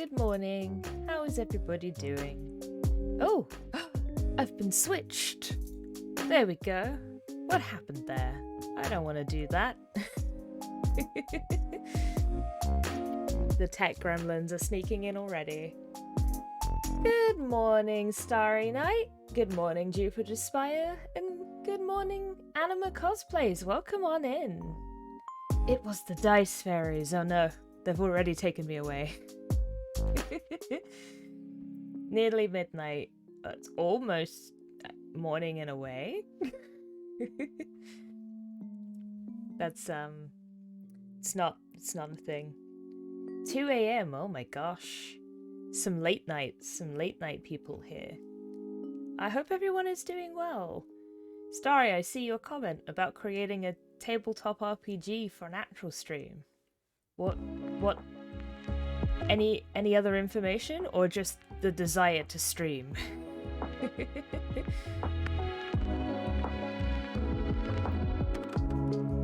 Good morning. How is everybody doing? Oh, I've been switched. There we go. What happened there? I don't want to do that. The tech gremlins are sneaking in already. Good morning, Starry Night. Good morning, Jupiter Spire. And good morning, Anima Cosplays. Welcome on in. It was the dice fairies. Oh no, they've already taken me away. Nearly midnight. It's almost morning in a way. That's it's not a thing. 2 a.m. Oh my gosh. Some late night people here. I hope everyone is doing well. Starry, I see your comment about creating a tabletop RPG for an actual stream. What any other information or just the desire to stream?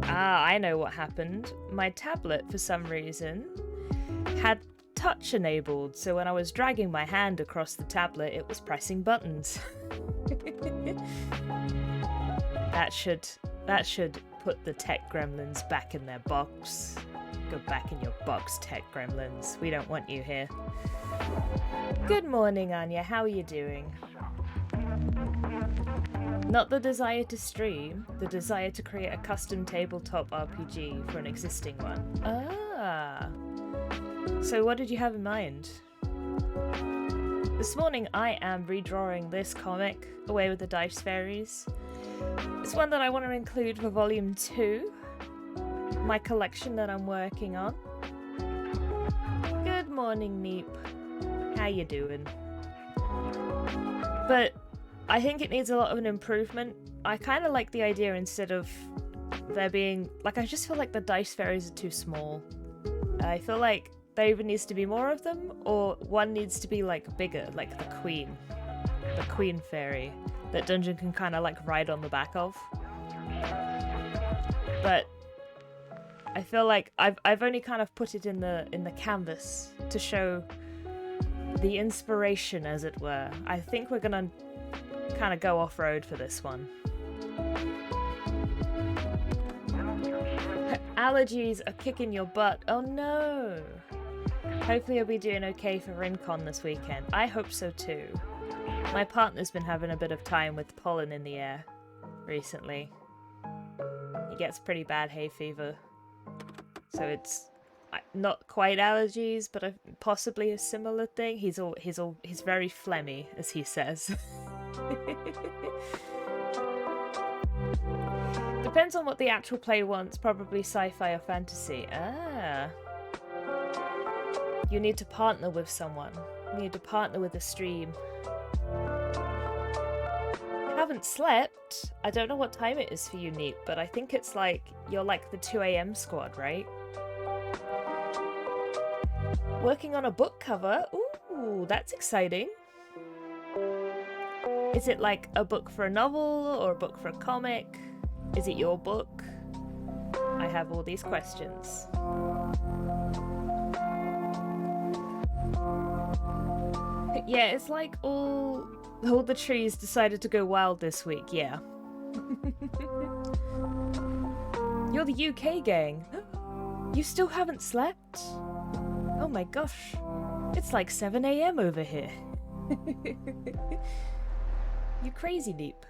I know what happened. My tablet, for some reason, had touch enabled, so when I was dragging my hand across the tablet, it was pressing buttons. That should put the tech gremlins back in their box. Go back in your box, tech gremlins. We don't want you here. Good morning, Anya. How are you doing? Not the desire to stream, the desire to create a custom tabletop RPG for an existing one. Ah. So what did you have in mind? This morning I am redrawing this comic, Away with the Dice Fairies. It's one that I want to include for Volume 2, my collection that I'm working on. Good morning, Neep. How you doing? But I think it needs a lot of an improvement. I kind of like the idea instead of there being... Like, I just feel like the dice fairies are too small. I feel like there either needs to be more of them, or one needs to be, like, bigger, like the queen. The queen fairy that Dungeon can kind of, like, ride on the back of. But I feel like I've only kind of put it in the canvas to show the inspiration, as it were. I think we're gonna kind of go off-road for this one. Allergies are kicking your butt. Oh no! Hopefully you'll be doing okay for RinCon this weekend. I hope so too. My partner's been having a bit of time with pollen in the air recently. He gets pretty bad hay fever. So it's not quite allergies, but possibly a similar thing. He's very phlegmy, as he says. Depends on what the actual play wants. Probably sci-fi or fantasy. Ah. You need to partner with someone. You need to partner with a stream. I haven't slept. I don't know what time it is for you, Neep, but I think it's like you're like the 2 a.m. squad, right? Working on a book cover. Ooh, that's exciting. Is it like a book for a novel or a book for a comic? Is it your book? I have all these questions. Yeah, it's like all the trees decided to go wild this week, yeah. You're the UK gang. You still haven't slept? Oh my gosh. It's like 7 a.m. over here. You crazy, Deep.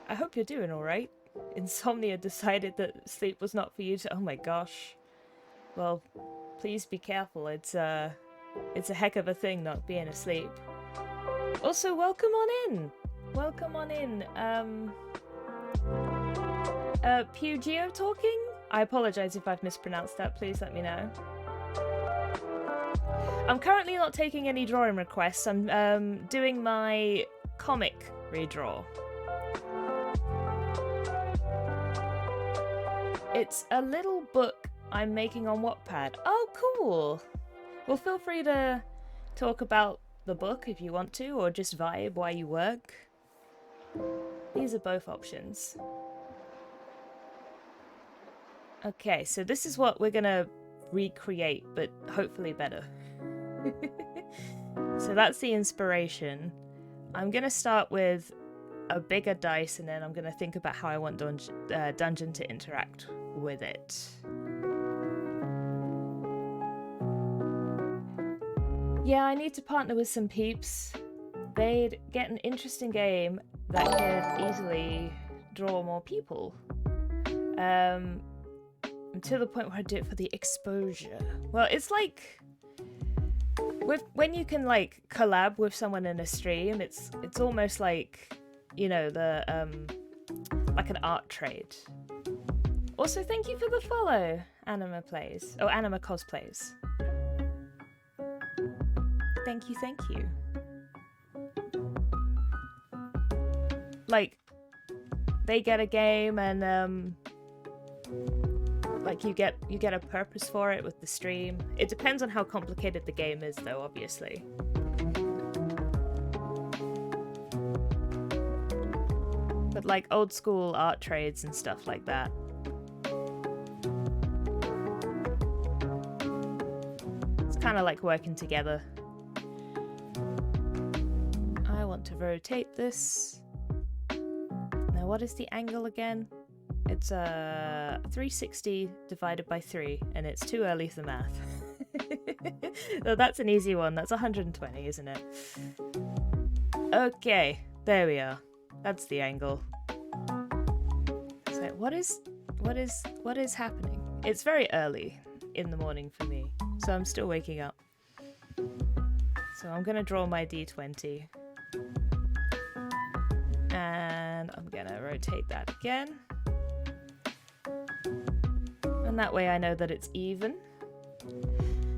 I hope you're doing alright. Insomnia decided that sleep was not for you to... Oh my gosh. Well, please be careful. It's a heck of a thing not being asleep. Also, welcome on in! Welcome on in. Pugio talking? I apologise if I've mispronounced that. Please let me know. I'm currently not taking any drawing requests. I'm doing my comic redraw. It's a little book I'm making on Wattpad. Oh, cool! Well, feel free to talk about the book if you want to, or just vibe while you work. These are both options. Okay, so this is what we're gonna recreate, but hopefully better. So that's the inspiration. I'm going to start with a bigger dice, and then I'm going to think about how I want Dungeon to interact with it. Yeah, I need to partner with some peeps. They'd get an interesting game that could easily draw more people. To the point where I do it for the exposure. Well, it's like when you can like collab with someone in a stream, it's almost like, you know, the like an art trade. Also, thank you for the follow, Anima Plays. Oh, Anima Cosplays. Thank you, thank you. Like, they get a game and like you get a purpose for it with the stream. It depends on how complicated the game is, though, obviously. But like old school art trades and stuff like that. It's kind of like working together. I want to rotate this. Now, what is the angle again? It's 360 divided by 3, and it's too early for math. Oh, that's an easy one. That's 120, isn't it? Okay, there we are. That's the angle. So what is happening? It's very early in the morning for me, so I'm still waking up. So I'm gonna draw my D20. And I'm gonna rotate that again. And that way I know that it's even.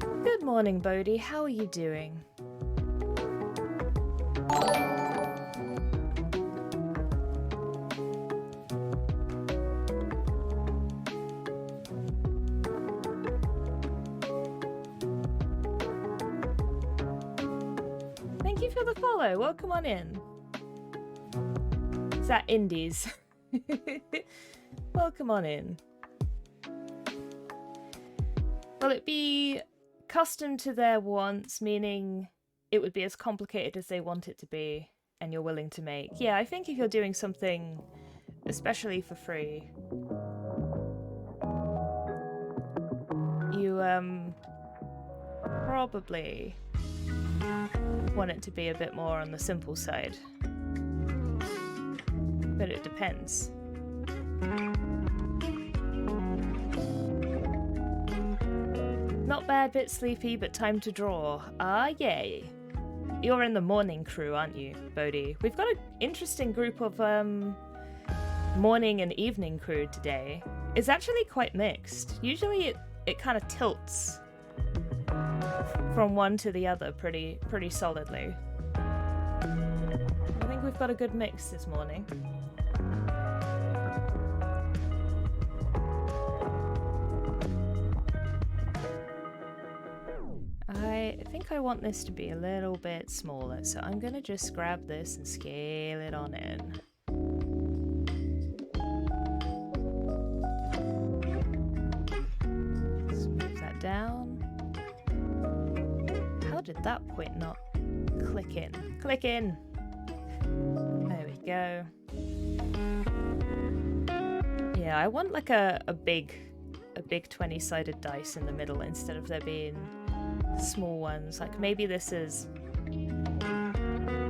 Good morning, Bodhi. How are you doing? Thank you for the follow. Welcome on in. Is that Indies? Welcome on in. Will it be custom to their wants, meaning it would be as complicated as they want it to be and you're willing to make? Yeah, I think if you're doing something especially for free, you probably want it to be a bit more on the simple side. But it depends. Not bad, bit sleepy, but time to draw. Ah, yay. You're in the morning crew, aren't you, Bodhi? We've got an interesting group of morning and evening crew today. It's actually quite mixed. Usually it kind of tilts from one to the other pretty solidly. I think we've got a good mix this morning. I think I want this to be a little bit smaller, so I'm gonna just grab this and scale it on in. Let's move that down. How did that point not click in? Click in! There we go. Yeah, I want like a big 20-sided dice in the middle instead of there being small ones. Like maybe this is,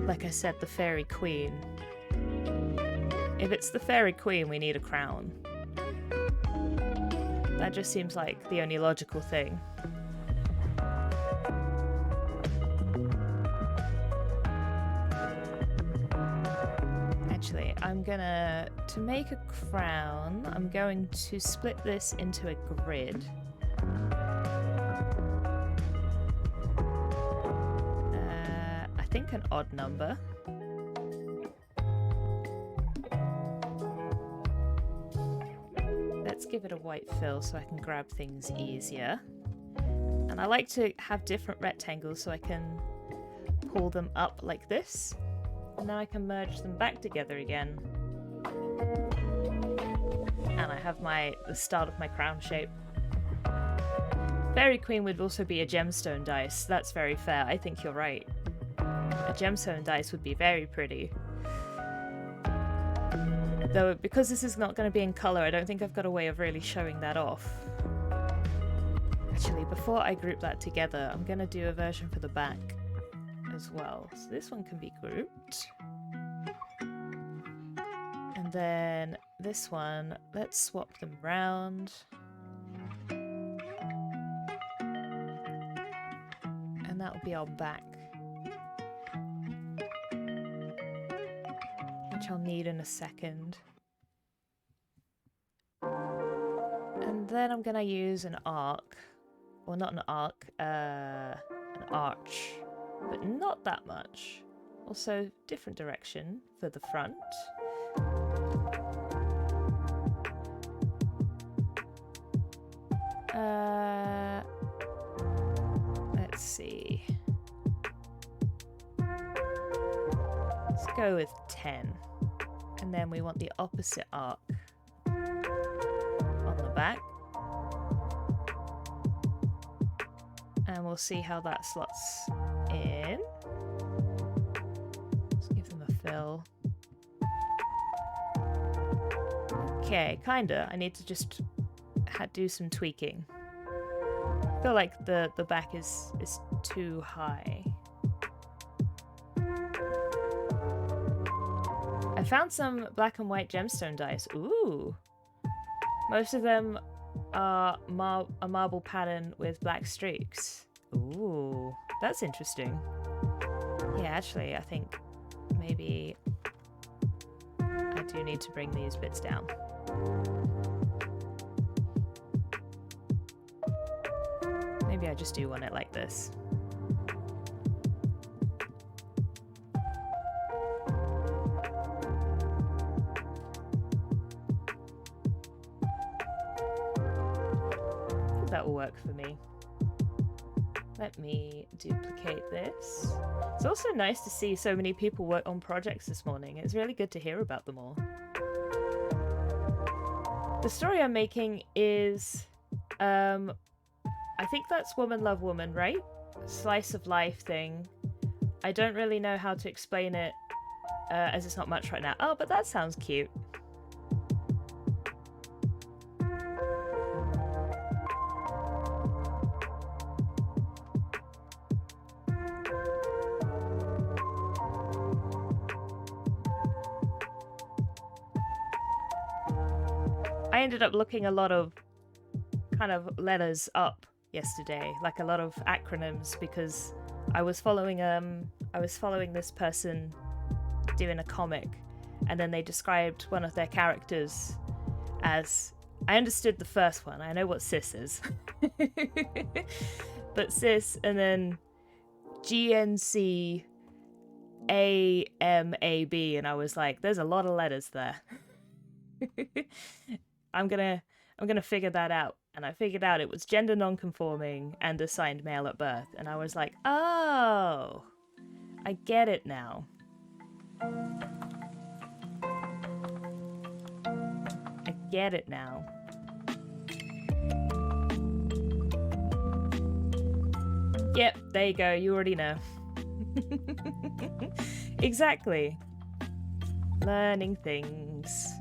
like I said, the Fairy Queen. If it's the Fairy Queen, we need a crown. That just seems like the only logical thing. Actually, to make a crown, I'm going to split this into a grid. I think an odd number. Let's give it a white fill so I can grab things easier. And I like to have different rectangles so I can pull them up like this. And then I can merge them back together again. And I have the start of my crown shape. Fairy Queen would also be a gemstone dice. That's very fair. I think you're right. A gemstone dice would be very pretty. Though, because this is not going to be in colour, I don't think I've got a way of really showing that off. Actually, before I group that together, I'm going to do a version for the back as well. So this one can be grouped. And then this one, let's swap them round. And that will be our back. Which I'll need in a second. And then I'm going to use an arc. Well, not an arc, an arch. But not that much. Also, different direction for the front. Let's see. Let's go with 10. And then we want the opposite arc on the back. And we'll see how that slots in. Let's give them a fill. Okay, kinda. I need to just do some tweaking. I feel like the back is too high. I found some black and white gemstone dice. Ooh! Most of them are a marble pattern with black streaks. Ooh, that's interesting. Yeah, actually, I think maybe I do need to bring these bits down. Maybe I just do want it like this. That will work for me. Let me duplicate this. It's also nice to see so many people work on projects this morning. It's really good to hear about them all. The story I'm making is, I think that's Woman Love Woman, right? Slice of life thing. I don't really know how to explain it, as it's not much right now. Oh, but that sounds cute. I ended up looking a lot of kind of letters up yesterday, like a lot of acronyms, because I was following this person doing a comic, and then they described one of their characters as, I understood the first one, I know what cis is. But cis, and then GNC AMAB, and I was like, there's a lot of letters there. I'm gonna figure that out. And I figured out it was gender non-conforming and assigned male at birth. And I was like, oh, I get it now. I get it now. Yep, there you go. You already know. Exactly. Learning things.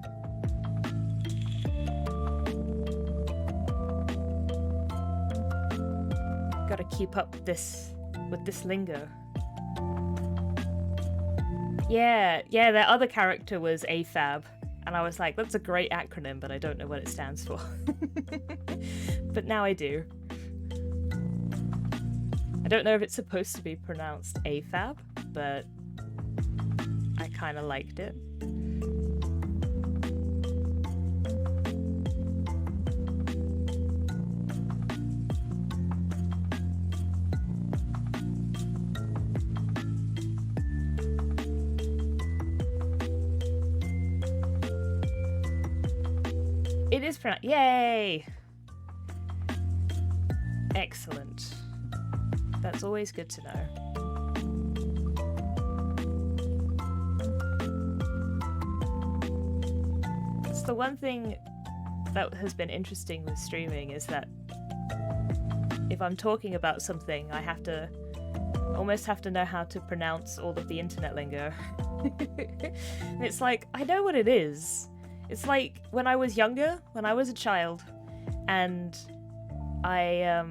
Gotta keep up with this lingo. Yeah, their other character was AFAB, and I was like, that's a great acronym, but I don't know what it stands for. But now I do. I don't know if it's supposed to be pronounced AFAB, but I kind of liked it. It is pronounced. Yay! Excellent. That's always good to know. It's the one thing that has been interesting with streaming is that if I'm talking about something, I almost have to know how to pronounce all of the internet lingo. And it's like, I know what it is. It's like when I was younger, when I was a child, and I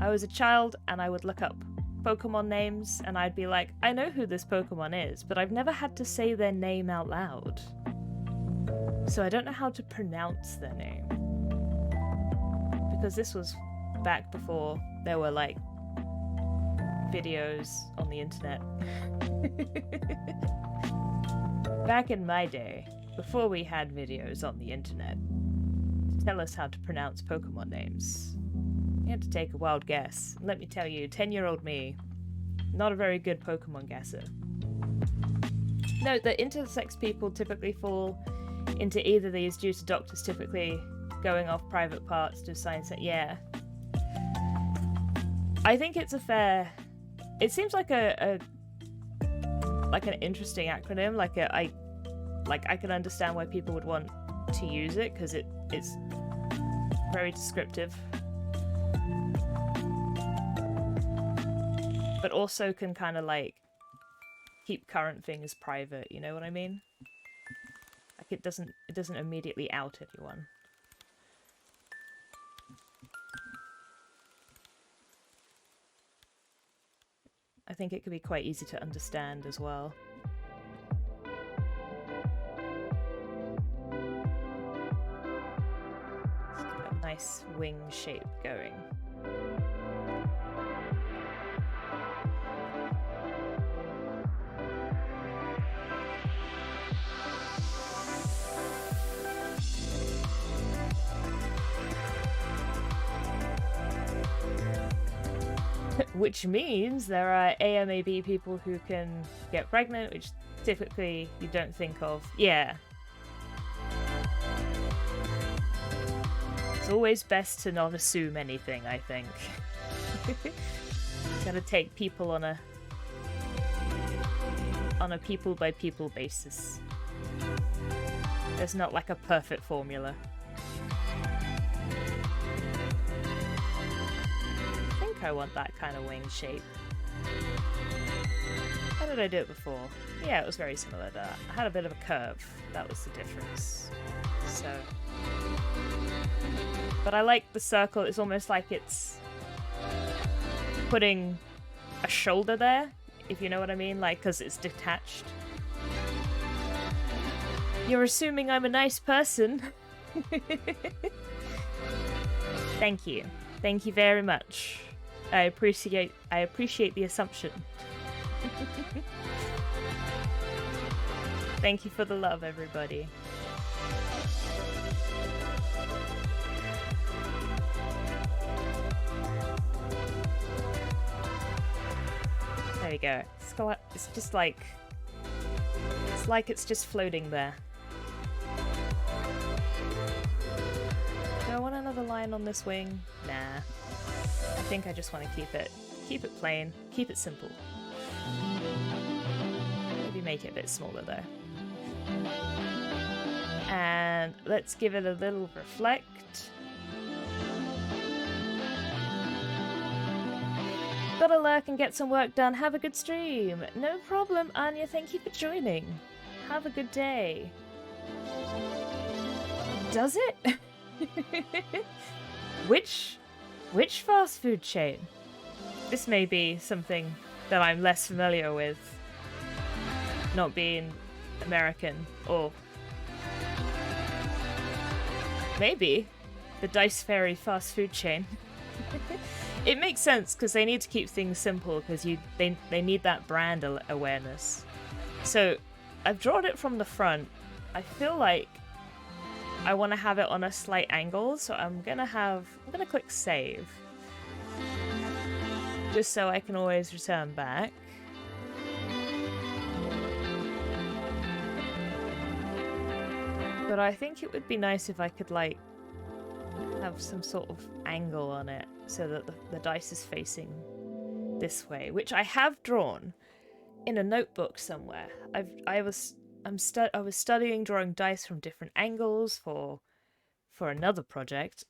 was a child and I would look up Pokemon names and I'd be like, I know who this Pokemon is, but I've never had to say their name out loud. So I don't know how to pronounce their name. Because this was back before there were like videos on the internet. Back in my day, before we had videos on the internet to tell us how to pronounce Pokemon names, you had to take a wild guess. Let me tell you, 10-year-old me, not a very good Pokemon guesser. Note that intersex people typically fall into either of these due to doctors typically going off private parts to assign yeah. I think it's a fair... It seems like an interesting acronym. I can understand why people would want to use it because it's very descriptive, but also can kind of like keep current things private. You know what I mean? Like it doesn't immediately out anyone. I think it could be quite easy to understand as well. Let's get a nice wing shape going. Which means there are AMAB people who can get pregnant, which typically you don't think of. Yeah. It's always best to not assume anything, I think. Gotta take people on a people by people basis. There's not like a perfect formula. I want that kind of wing shape. How did I do it before? Yeah, it was very similar to that. I had a bit of a curve. That was the difference. So... But I like the circle. It's almost like it's putting a shoulder there, if you know what I mean, like, because it's detached. You're assuming I'm a nice person. Thank you. Thank you very much. I appreciate the assumption. Thank you for the love, everybody. There we go. It's just like... It's like it's just floating there. Do I want another line on this wing? Nah. I think I just want to keep it plain, keep it simple. Maybe make it a bit smaller though. And let's give it a little reflect. Gotta lurk and get some work done. Have a good stream. No problem, Anya. Thank you for joining. Have a good day. Does it? Which fast food chain? This may be something that I'm less familiar with, not being American, or maybe the Dice Fairy fast food chain. It makes sense because they need to keep things simple because they need that brand awareness. So I've drawn it from the front. I feel like I want to have it on a slight angle, so I'm gonna click save, just so I can always return back. But I think it would be nice if I could like have some sort of angle on it so that the dice is facing this way, which I have drawn in a notebook somewhere. I was studying drawing dice from different angles for another project.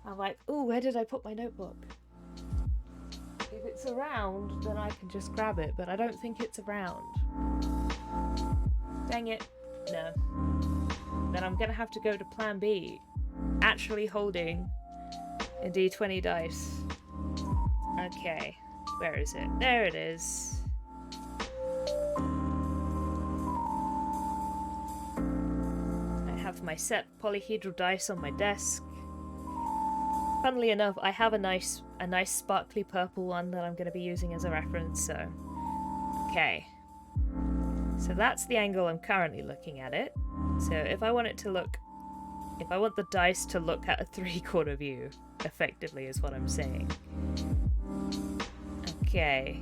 I'm like, ooh, where did I put my notebook? If it's around, then I can just grab it, but I don't think it's around. Dang it. No. Then I'm gonna have to go to plan B. Actually holding a d20 dice. Okay. Where is it? There it is. I have my set polyhedral dice on my desk. Funnily enough, I have a nice sparkly purple one that I'm going to be using as a reference, so... Okay. So that's the angle I'm currently looking at it. So if I want it to look... If I want the dice to look at a 3/4 view, effectively is what I'm saying. Okay.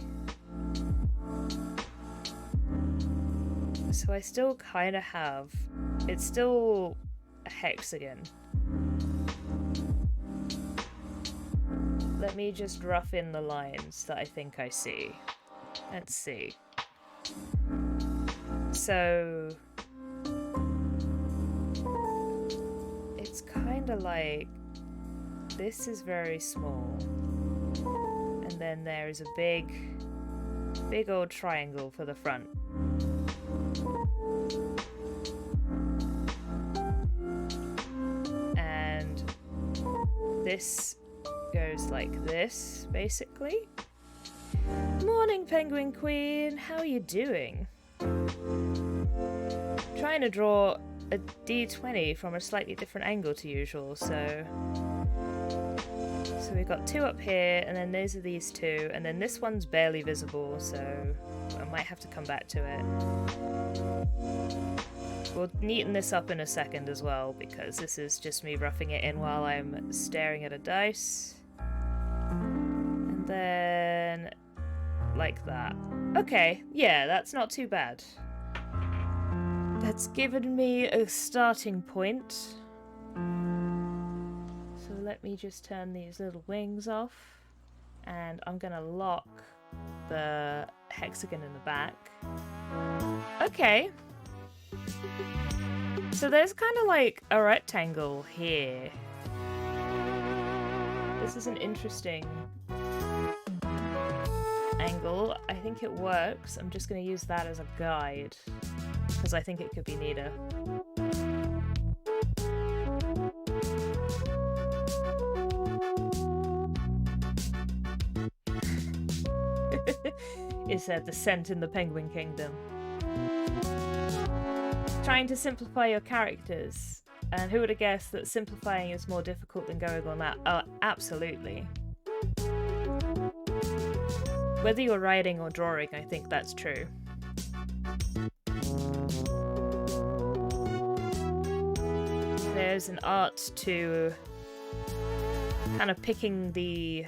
So I still kind of have... It's still a hexagon. Let me just rough in the lines that I think I see. Let's see. So... It's kind of like... This is very small. And then there's a big old triangle for the front. And this goes like this, basically. Morning, Penguin Queen! How are you doing? Trying to draw a d20 from a slightly different angle to usual, so we've got two up here, and then these are these two, and then this one's barely visible, so I might have to come back to it. We'll neaten this up in a second as well, because this is just me roughing it in while I'm staring at a dice. And then... like that. Okay, yeah, that's not too bad. That's given me a starting point. So let me just turn these little wings off. And I'm gonna lock the hexagon in the back. Okay. So there's kind of like a rectangle here. This is an interesting angle. I think it works. I'm just going to use that as a guide because I think it could be neater. It's a descent in the Penguin Kingdom. Trying to simplify your characters. And who would have guessed that simplifying is more difficult than going on that? Oh, absolutely. Whether you're writing or drawing, I think that's true. There's an art to kind of picking the,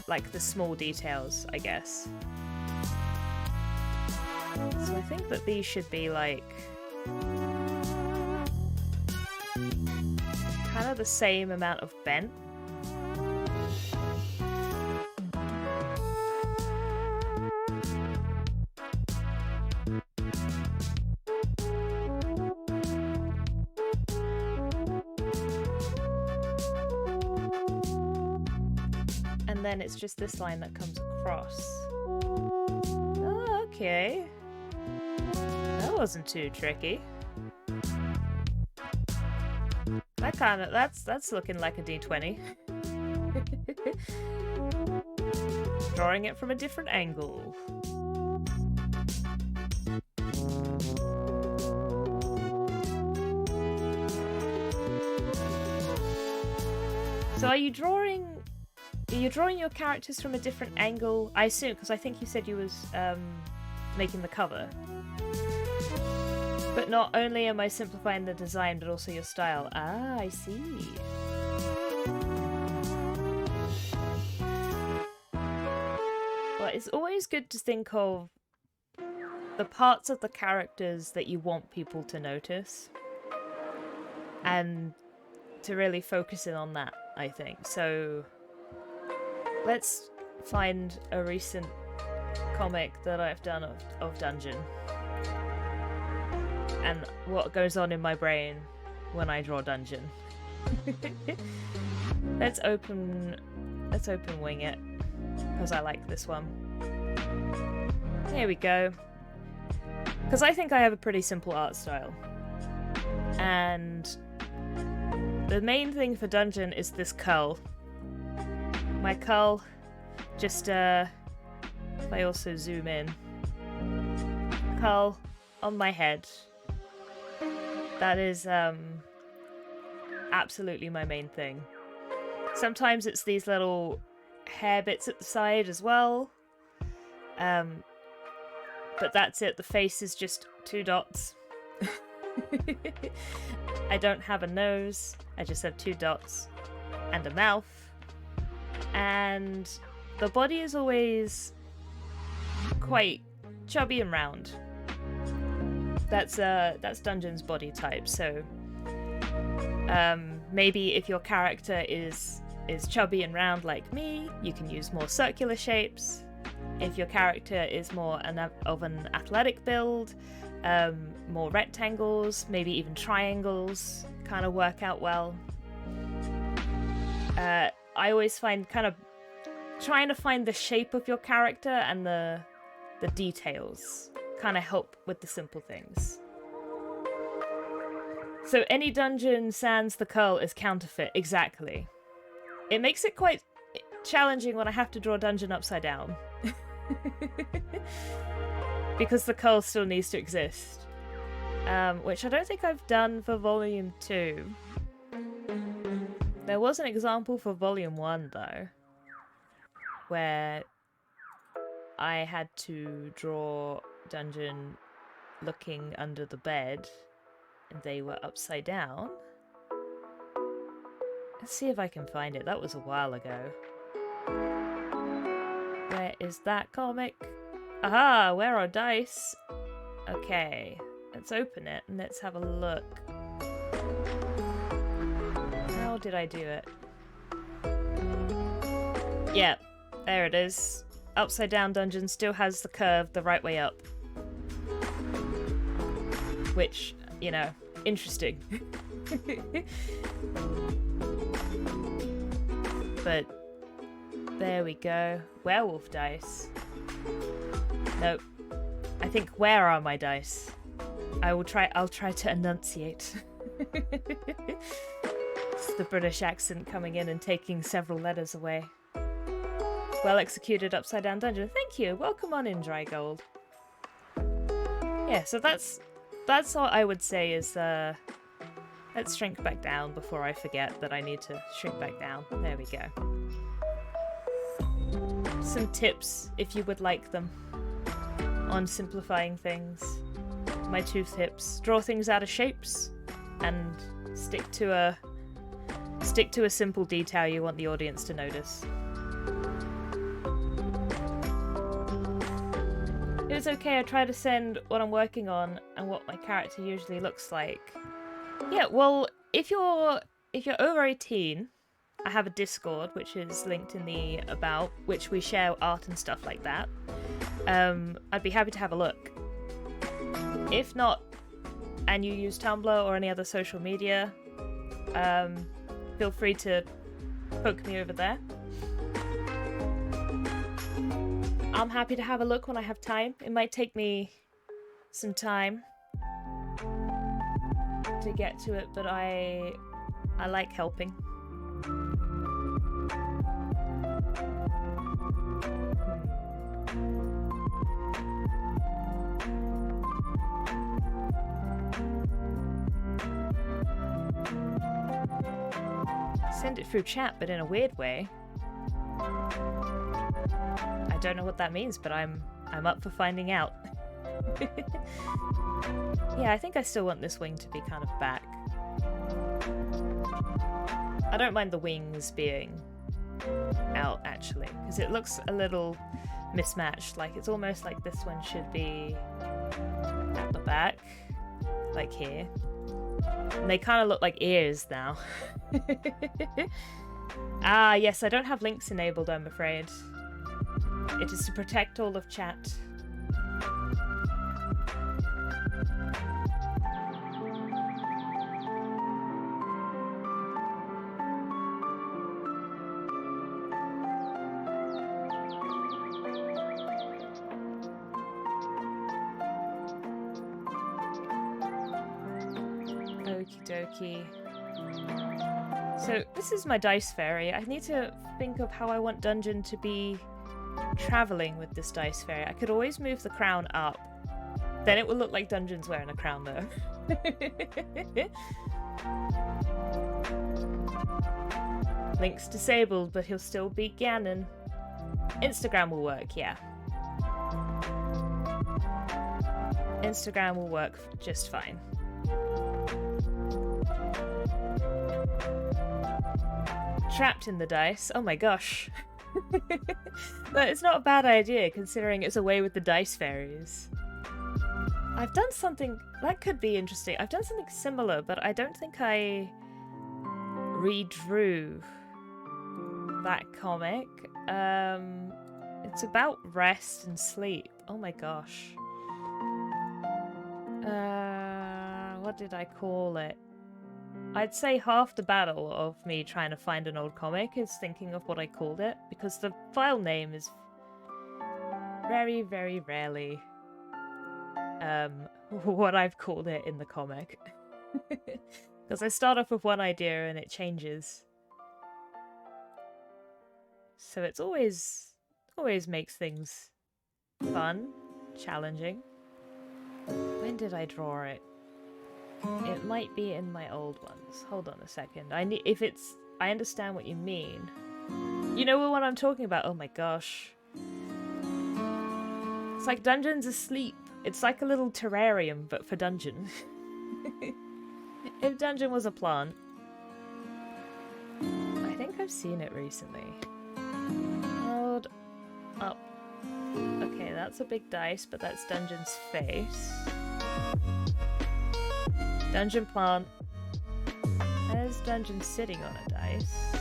like, the small details, I guess. So I think that these should be, like, kind of the same amount of bent. And then it's just this line that comes across. Oh, okay. That wasn't too tricky. That kind of, that's looking like a D20. Drawing it from a different angle. So are you drawing your characters from a different angle? I assume, because I think you said you was making the cover. But not only am I simplifying the design, but also your style. Ah, I see. Well, it's always good to think of the parts of the characters that you want people to notice. And to really focus in on that, I think. So let's find a recent comic that I've done of Dungeon. And what goes on in my brain when I draw Dungeon. Let's open wing it, because I like this one. Here we go. Because I think I have a pretty simple art style. And the main thing for dungeon is this curl. My curl, just if I also zoom in, curl on my head. That is absolutely my main thing. Sometimes it's these little hair bits at the side as well. But that's it. The face is just 2 dots. I don't have a nose. I just have 2 dots and a mouth. And the body is always quite chubby and round. That's Dungeon's body type. So maybe if your character is chubby and round like me, you can use more circular shapes. If your character is more of an athletic build, more rectangles, maybe even triangles kind of work out well. I always find kind of trying to find the shape of your character and the details kind of help with the simple things. So any dungeon sans the curl is counterfeit, exactly. It makes it quite challenging when I have to draw a dungeon upside down. Because the curl still needs to exist. Which I don't think I've done for Volume 2. There was an example for Volume 1 though, where I had to draw dungeon looking under the bed and they were upside down. Let's see if I can find it. That was a while ago. Where is that comic? Aha! Where are dice? Okay, let's open it and let's have a look. How did I do it? Yeah, there it is. Upside down dungeon still has the curve the right way up. Which, you know, interesting. But there we go. Werewolf dice. Nope. I think where are my dice? I'll try to enunciate. It's the British accent coming in and taking several letters away. Well executed upside down dungeon. Thank you. Welcome on in, Dry Gold. Yeah, so that's what I would say is let's shrink back down before I forget that I need to shrink back down. There we go. Some tips, if you would like them, on simplifying things. My 2 tips: draw things out of shapes, and stick to a simple detail you want the audience to notice. It's okay. I try to send what I'm working on and what my character usually looks like. Yeah, well, if you're over 18. I have a Discord, which is linked in the about, which we share art and stuff like that. I'd be happy to have a look. If not, and you use Tumblr or any other social media, feel free to poke me over there. I'm happy to have a look when I have time. It might take me some time to get to it, but I like helping. Send it through chat, but in a weird way. I don't know what that means, but I'm up for finding out. Yeah, I think I still want this wing to be kind of back. I don't mind the wings being out, actually, because it looks a little mismatched. Like, it's almost like this one should be at the back, like here. And they kind of look like ears now. Ah, yes, I don't have links enabled, I'm afraid. It is to protect all of chat. Okie dokie. So this is my dice fairy. I need to think of how I want Dungeon to be traveling with this dice fairy. I could always move the crown up. Then it will look like Dungeon's wearing a crown though. Link's disabled, but he'll still beat Ganon. Instagram will work, yeah. Instagram will work just fine. Trapped in the dice. Oh my gosh. But it's not a bad idea considering it's away with the dice fairies. I've done something that could be interesting. I've done something similar, but I don't think I redrew that comic. It's about rest and sleep. Oh my gosh. What did I call it? I'd say half the battle of me trying to find an old comic is thinking of what I called it, because the file name is very, very rarely what I've called it in the comic. Because I start off with one idea and it changes. So it's always makes things fun, challenging. When did I draw it? It might be in my old ones. Hold on a second. I understand what you mean. You know what I'm talking about? Oh my gosh. It's like Dungeon's asleep. It's like a little terrarium, but for Dungeon. If Dungeon was a plant. I think I've seen it recently. Hold up. Okay, that's a big dice, but that's Dungeon's face. Dungeon plant. There's Dungeon sitting on a dice.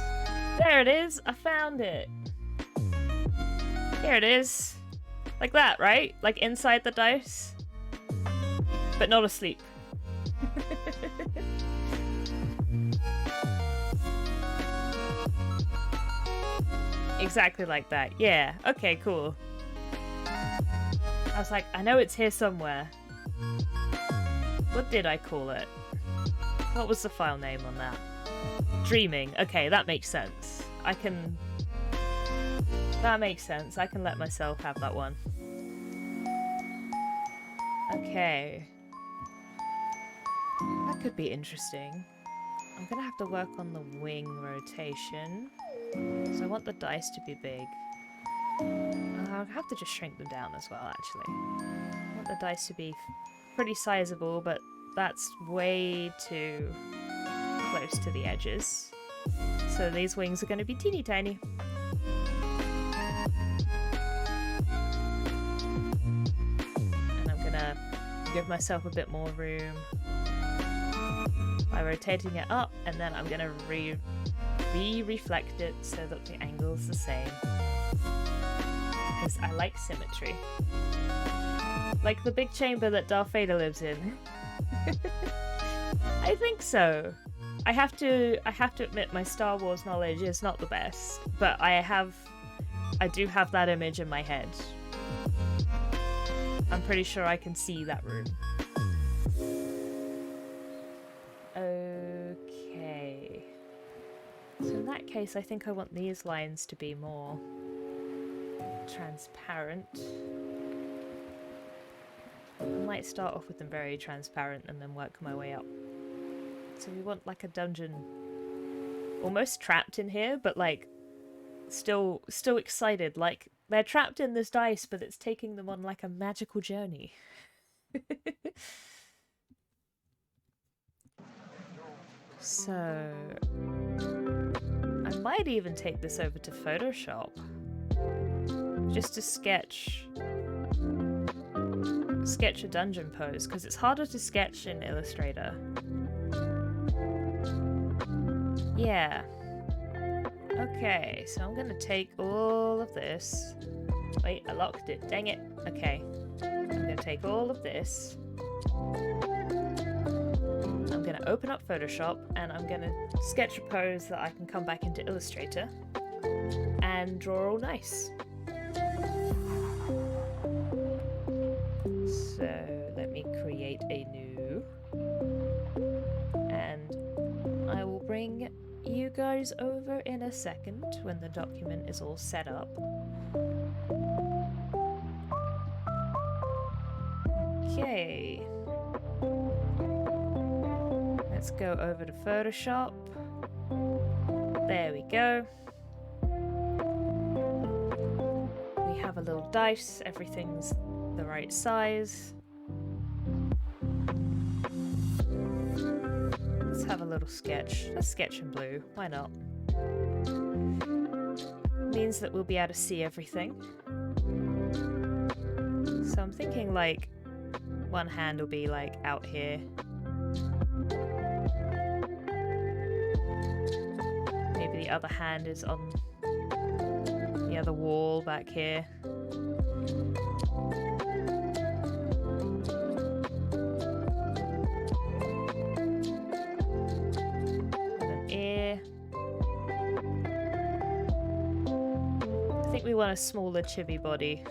There it is! I found it! Here it is. Like that, right? Like inside the dice? But not asleep. Exactly like that. Yeah. Okay, cool. I was like, I know it's here somewhere. What did I call it? What was the file name on that? Dreaming. Okay, that makes sense. That makes sense. I can let myself have that one. Okay. That could be interesting. I'm gonna have to work on the wing rotation. So I want the dice to be big. I'll have to just shrink them down as well, actually. I want the dice to be pretty sizable, but that's way too close to the edges. So these wings are going to be teeny tiny. And I'm going to give myself a bit more room by rotating it up, and then I'm going to re-reflect it so that the angle's the same. Because I like symmetry. Like the big chamber that Darth Vader lives in. I think so. I have to admit my Star Wars knowledge is not the best, but I do have that image in my head. I'm pretty sure I can see that room. Okay. So in that case, I think I want these lines to be more transparent. I might start off with them very transparent and then work my way up. So we want like a dungeon almost trapped in here, but like still excited. Like they're trapped in this dice, but it's taking them on like a magical journey. So I might even take this over to Photoshop just to sketch a dungeon pose, because it's harder to sketch in Illustrator. Yeah. Okay, so I'm gonna take all of this. Wait, I locked it. Dang it. Okay. I'm gonna take all of this. I'm gonna open up Photoshop and I'm gonna sketch a pose that I can come back into Illustrator and draw all nice. So let me create a new, bring you guys over in a second when the document is all set up. Okay. Let's go over to Photoshop. There we go. We have a little dice, everything's the right size. Let's have a little sketch. Let's sketch in blue, why not? Means that we'll be able to see everything. So I'm thinking like one hand will be like out here. Maybe the other hand is on the other wall back here. And an ear. I think we want a smaller chibi body.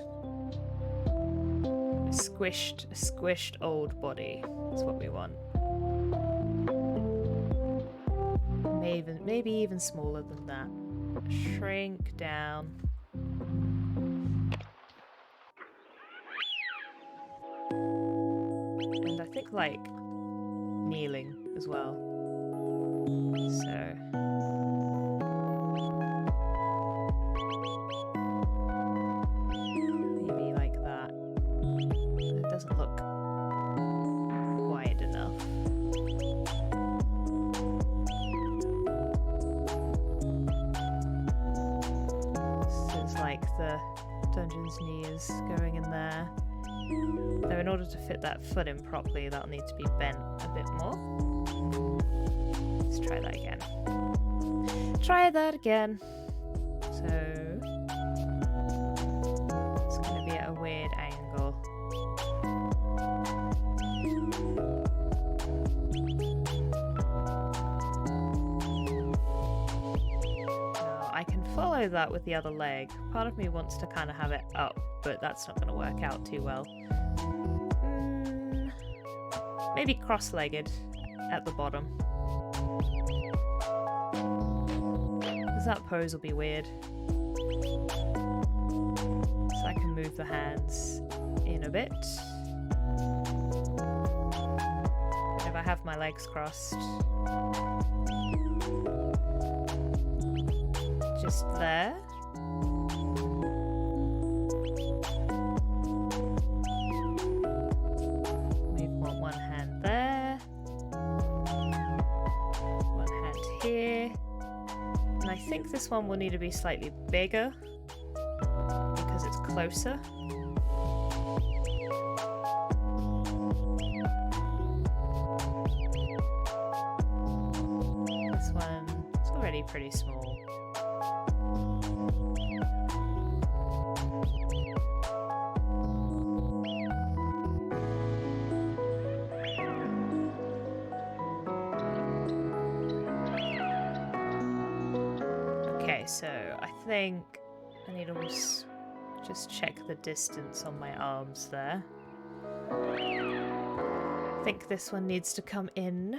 A squished old body. That's what we want. Maybe even smaller than that. Shrink down. And I think like kneeling as well. So maybe like that. It doesn't look wide enough. Like the dungeon's knees going in there. Though in order to fit that foot in properly, that'll need to be bent a bit more. Let's try that again. Try that again. So it's going to be at a weird angle. I can follow that with the other leg. Part of me wants to kind of have it up, but that's not going to work out too well. Maybe cross-legged at the bottom. Because that pose will be weird. So I can move the hands in a bit. But if I have my legs crossed, just there. We want one hand there. One hand here. And I think this one will need to be slightly bigger because it's closer. This one is already pretty small. So I think I need to just check the distance on my arms there. I think this one needs to come in.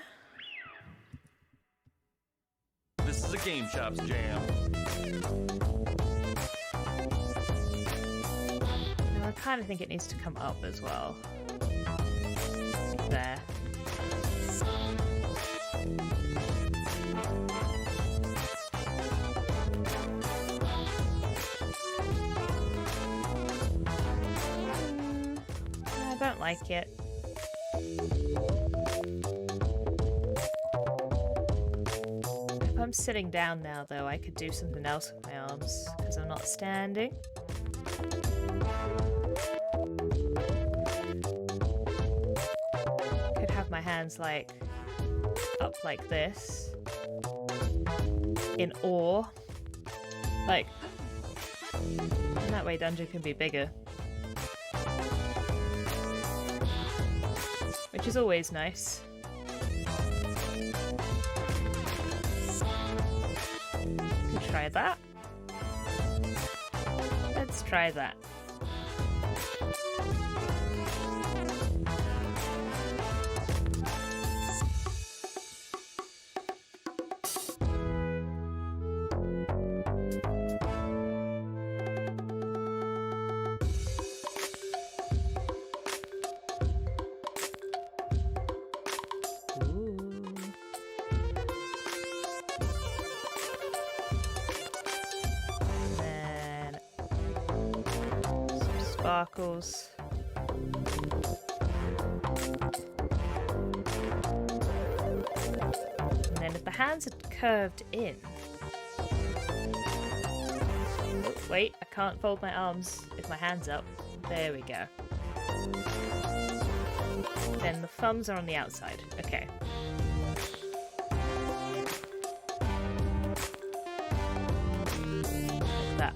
This is a Game Shops jam. And I kind of think it needs to come up as well. There. I don't like it. If I'm sitting down now, though, I could do something else with my arms because I'm not standing. Could have my hands like up like this in awe, like, and that way dungeon can be bigger. Which is always nice. Let's try that. Let's try that. sparkles. And then if the hands are curved in... Oh, wait, I can't fold my arms if my hand's up. There we go. Then the thumbs are on the outside. Okay. Like that.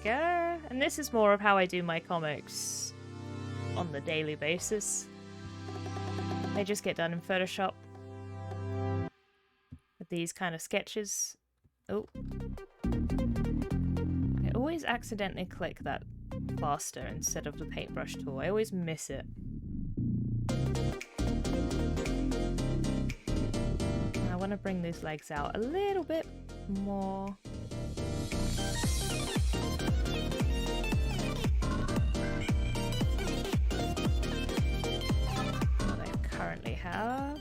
Go. And this is more of how I do my comics on the daily basis. They just get done in Photoshop with these kind of sketches. Oh. I always accidentally click that plaster instead of the paintbrush tool. I always miss it. I want to bring these legs out a little bit more. Currently have.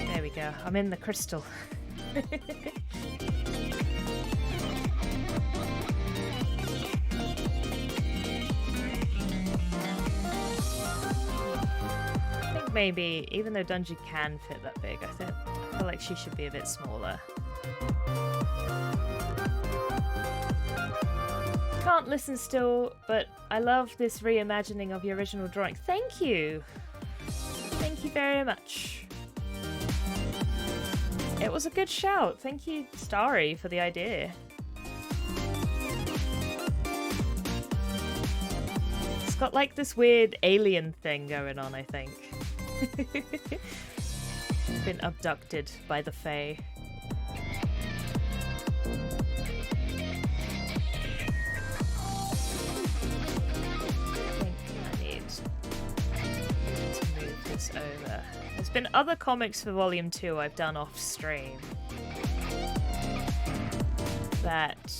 There we go. I'm in the crystal. Maybe, even though Dungy can fit that big, I feel like she should be a bit smaller. Can't listen still, but I love this reimagining of your original drawing. Thank you! Thank you very much. It was a good shout. Thank you, Starry, for the idea. It's got like this weird alien thing going on, I think. Been abducted by the Fae. I need to move this over. There's been other comics for Volume 2 I've done off stream that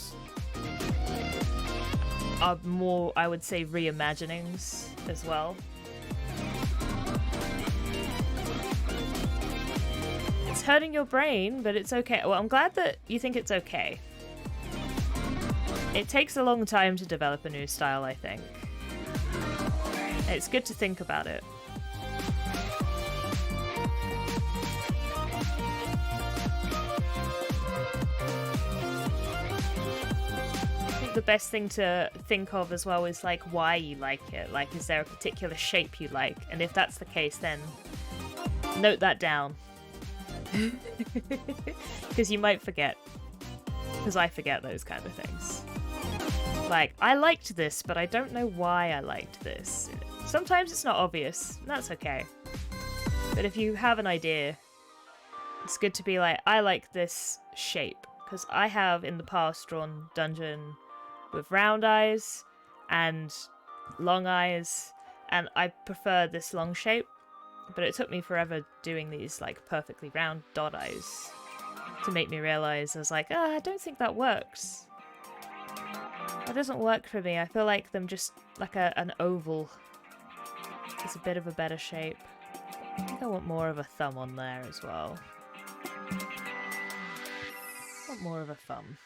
are more, I would say, reimaginings as well. It's hurting your brain, but it's okay. Well, I'm glad that you think it's okay. It takes a long time to develop a new style, I think. It's good to think about it. I think the best thing to think of as well is like why you like it. Like, is there a particular shape you like? And if that's the case, then note that down. Because you might forget. Because I forget those kind of things. Like, I liked this, but I don't know why I liked this. Sometimes it's not obvious, and that's okay. But if you have an idea, it's good to be like, I like this shape. Because I have, in the past, drawn Dungeon with round eyes and long eyes, and I prefer this long shape. But it took me forever doing these like perfectly round dot eyes to make me realize I was like, I don't think that works. That doesn't work for me. I feel like them just like an oval is a bit of a better shape. I think I want more of a thumb on there as well. I want more of a thumb.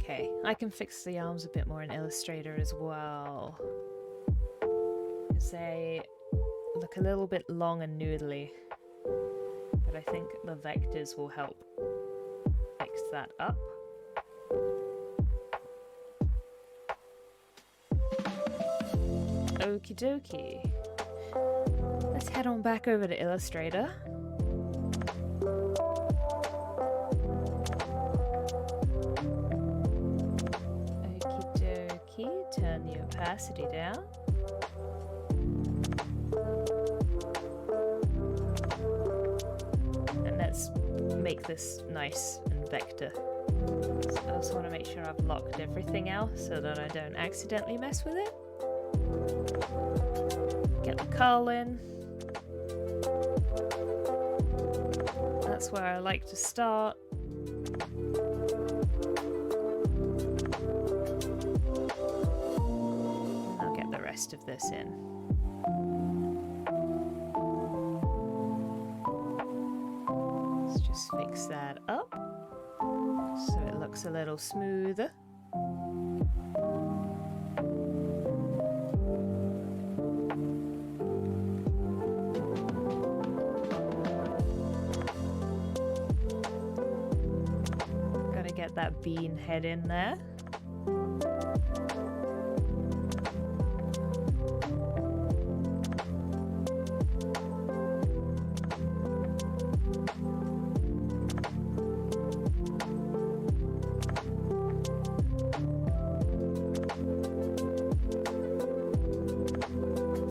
Okay, I can fix the arms a bit more in Illustrator as well. Because they look a little bit long and noodly. But I think the vectors will help fix that up. Okie dokie. Let's head on back over to Illustrator. Okie dokie. Turn the opacity down. And let's make this nice and vector. So I also want to make sure I've locked everything out so that I don't accidentally mess with it. Get the curl in. That's where I like to start. I'll get the rest of this in. Let's just fix that up so it looks a little smoother. Get that bean head in there.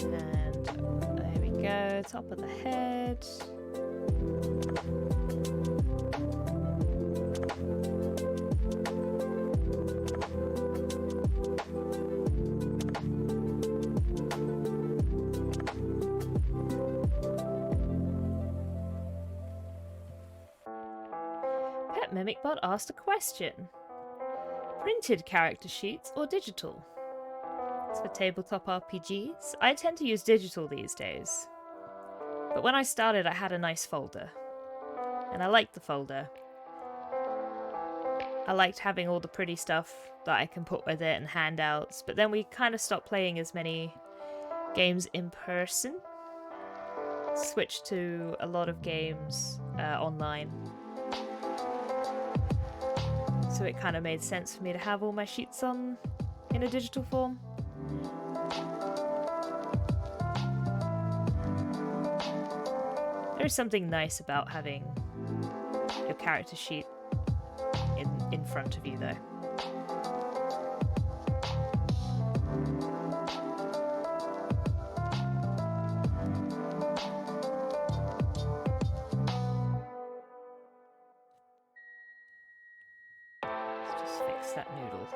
And there we go, top of the head. MimicBot asked a question. Printed character sheets or digital? It's for tabletop RPGs. I tend to use digital these days. But when I started, I had a nice folder. And I liked the folder. I liked having all the pretty stuff that I can put with it and handouts. But then we kind of stopped playing as many games in person. Switched to a lot of games online. So it kind of made sense for me to have all my sheets on in a digital form. There's something nice about having your character sheet in front of you though. That noodle.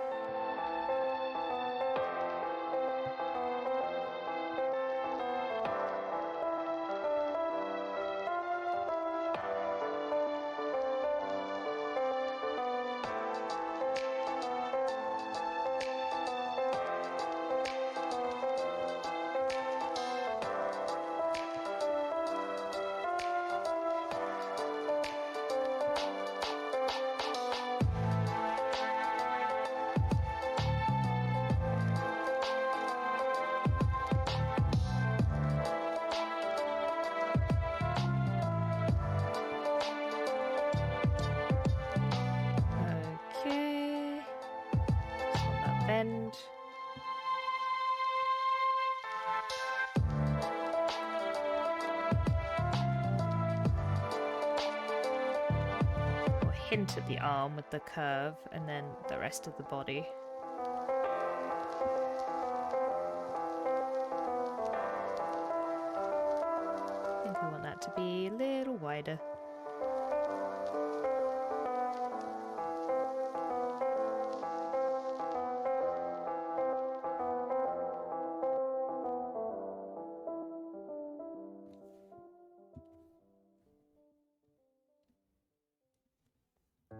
Bend. Or hint at the arm with the curve and then the rest of the body. I think I want that to be a little wider.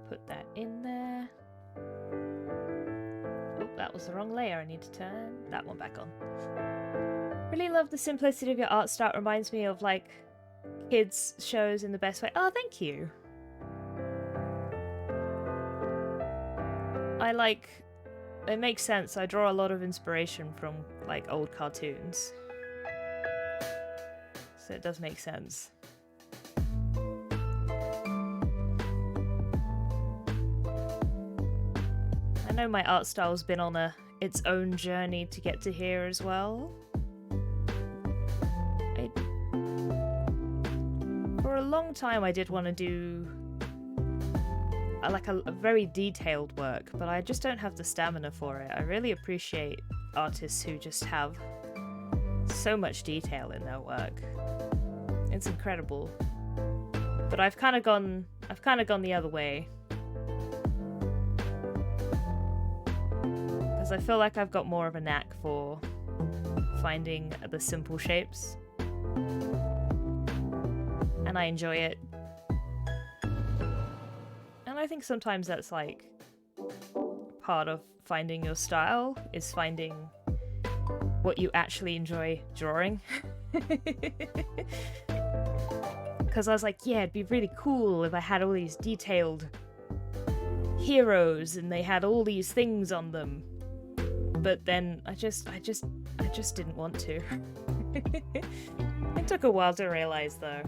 Put that in there. Oh, that was the wrong layer. I need to turn that one back on. Really love the simplicity of your art style. It reminds me of like kids shows in the best way. Oh, thank you. It makes sense. I draw a lot of inspiration from like old cartoons. So it does make sense. know my art style's been on its own journey to get to here as well. For a long time I did want to do like a very detailed work, but I just don't have the stamina for it. I really appreciate artists who just have so much detail in their work. It's incredible. But I've kind of gone the other way. Because I feel like I've got more of a knack for finding the simple shapes. And I enjoy it. And I think sometimes that's like part of finding your style, is finding what you actually enjoy drawing. Because I was like, yeah, it'd be really cool if I had all these detailed heroes and they had all these things on them. But then I just didn't want to. It took a while to realize though.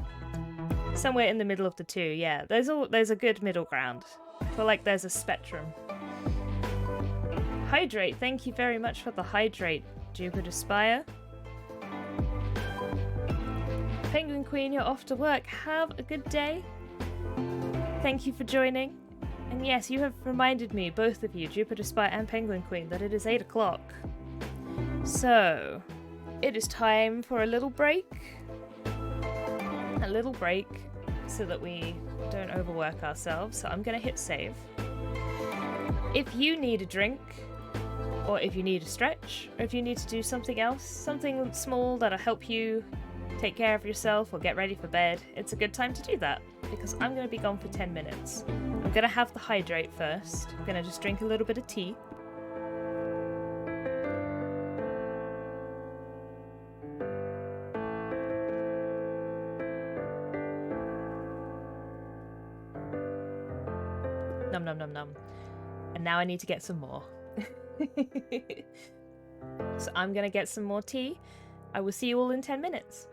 Somewhere in the middle of the two, yeah. There's a good middle ground. I feel like there's a spectrum. Hydrate, thank you very much for the hydrate, Jupiter Spire. Penguin Queen, you're off to work. Have a good day. Thank you for joining. And yes, you have reminded me, both of you, Jupiter Spire and Penguin Queen, that it is 8 o'clock. So, it is time for a little break. A little break so that we don't overwork ourselves. So I'm going to hit save. If you need a drink, or if you need a stretch, or if you need to do something else, something small that'll help you take care of yourself or get ready for bed, it's a good time to do that, because I'm going to be gone for 10 minutes. I'm going to have the hydrate first. I'm going to just drink a little bit of tea. Num num num num. And now I need to get some more. So I'm going to get some more tea. I will see you all in 10 minutes.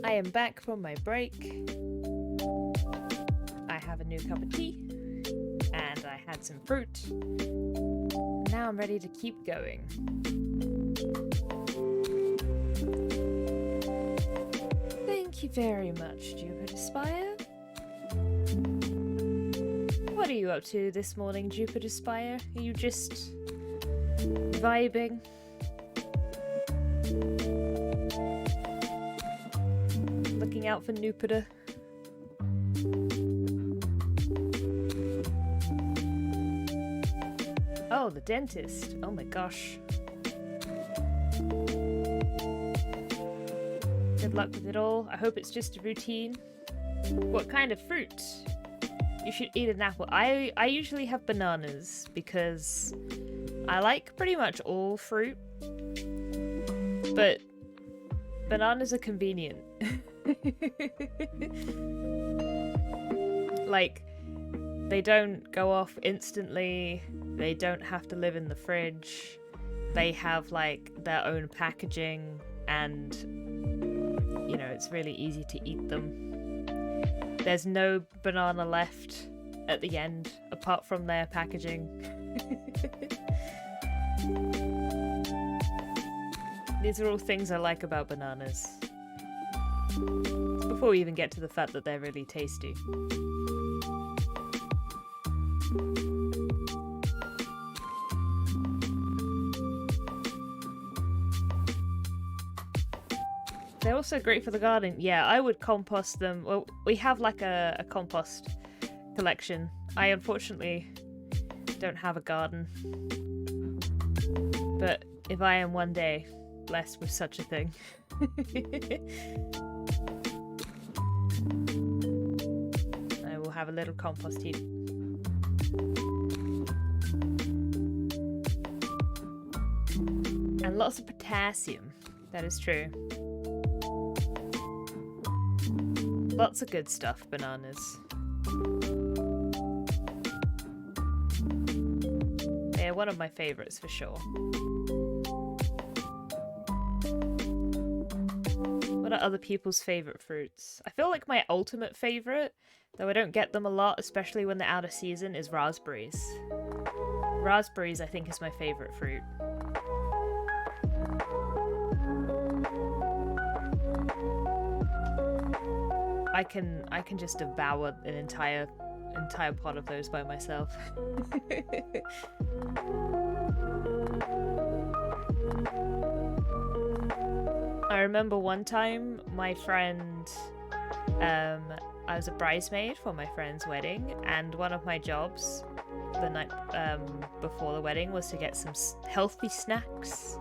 I am back from my break. I have a new cup of tea, and I had some fruit. Now I'm ready to keep going. Thank you very much, Jupiter Spire. What are you up to this morning, Jupiter Spire? Are you just vibing? Looking out for Nupiter? Oh, the dentist. Oh my gosh. Good luck with it all. I hope it's just a routine. What kind of fruit? You should eat an apple. I usually have bananas because I like pretty much all fruit. But bananas are convenient. Like, they don't go off instantly. They don't have to live in the fridge. They have like their own packaging, and you know, it's really easy to eat them. There's no banana left at the end apart from their packaging. These are all things I like about bananas. Before we even get to the fact that they're really tasty. They're also great for the garden. Yeah, I would compost them. Well, we have like a compost collection. I unfortunately don't have a garden. But if I am one day blessed with such a thing. I will have a little compost heap. And lots of potassium. That is true. Lots of good stuff, bananas. Yeah, one of my favourites for sure. What are other people's favourite fruits? I feel like my ultimate favourite, though I don't get them a lot, especially when they're out of season, is raspberries. Raspberries, I think, is my favourite fruit. I can just devour an entire pot of those by myself. I remember one time my friend, I was a bridesmaid for my friend's wedding, and one of my jobs the night before the wedding was to get some healthy snacks,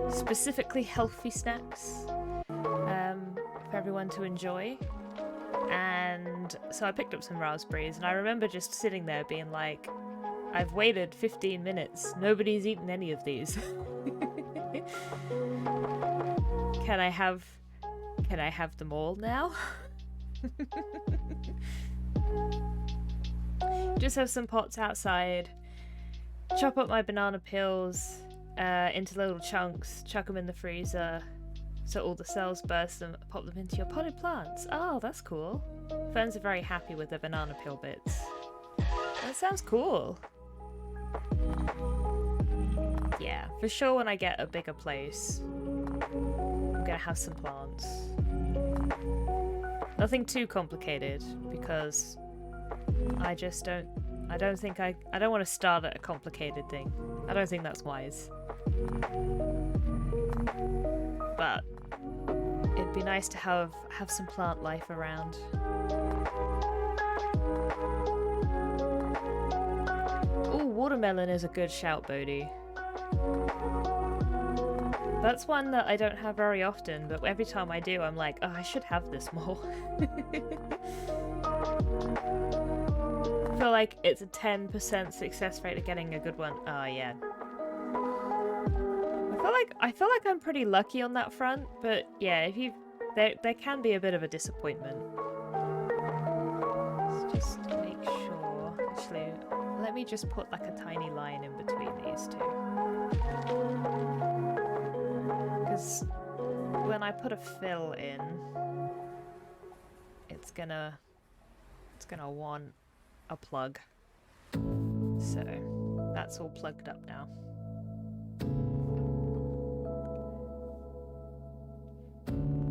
specifically healthy snacks, for everyone to enjoy. And so I picked up some raspberries, and I remember just sitting there being like, I've waited 15 minutes. Nobody's eaten any of these. Can I have them all now? Just have some pots outside. Chop up my banana peels into little chunks. Chuck them in the freezer. So all the cells burst and pop them into your potted plants. Oh, that's cool. Ferns are very happy with their banana peel bits. That sounds cool. Yeah, for sure when I get a bigger place, I'm gonna have some plants. Nothing too complicated, because I don't want to start at a complicated thing. I don't think that's wise. But it'd be nice to have some plant life around. Ooh, watermelon is a good shout, Bodhi. That's one that I don't have very often, but every time I do, I'm like, oh, I should have this more. I feel like it's a 10% success rate of getting a good one. Oh, yeah. I feel like I'm pretty lucky on that front, but yeah, there can be a bit of a disappointment. Let's just make sure. Actually, let me just put like a tiny line in between these two. Because when I put a fill in, gonna want a plug. So that's all plugged up now.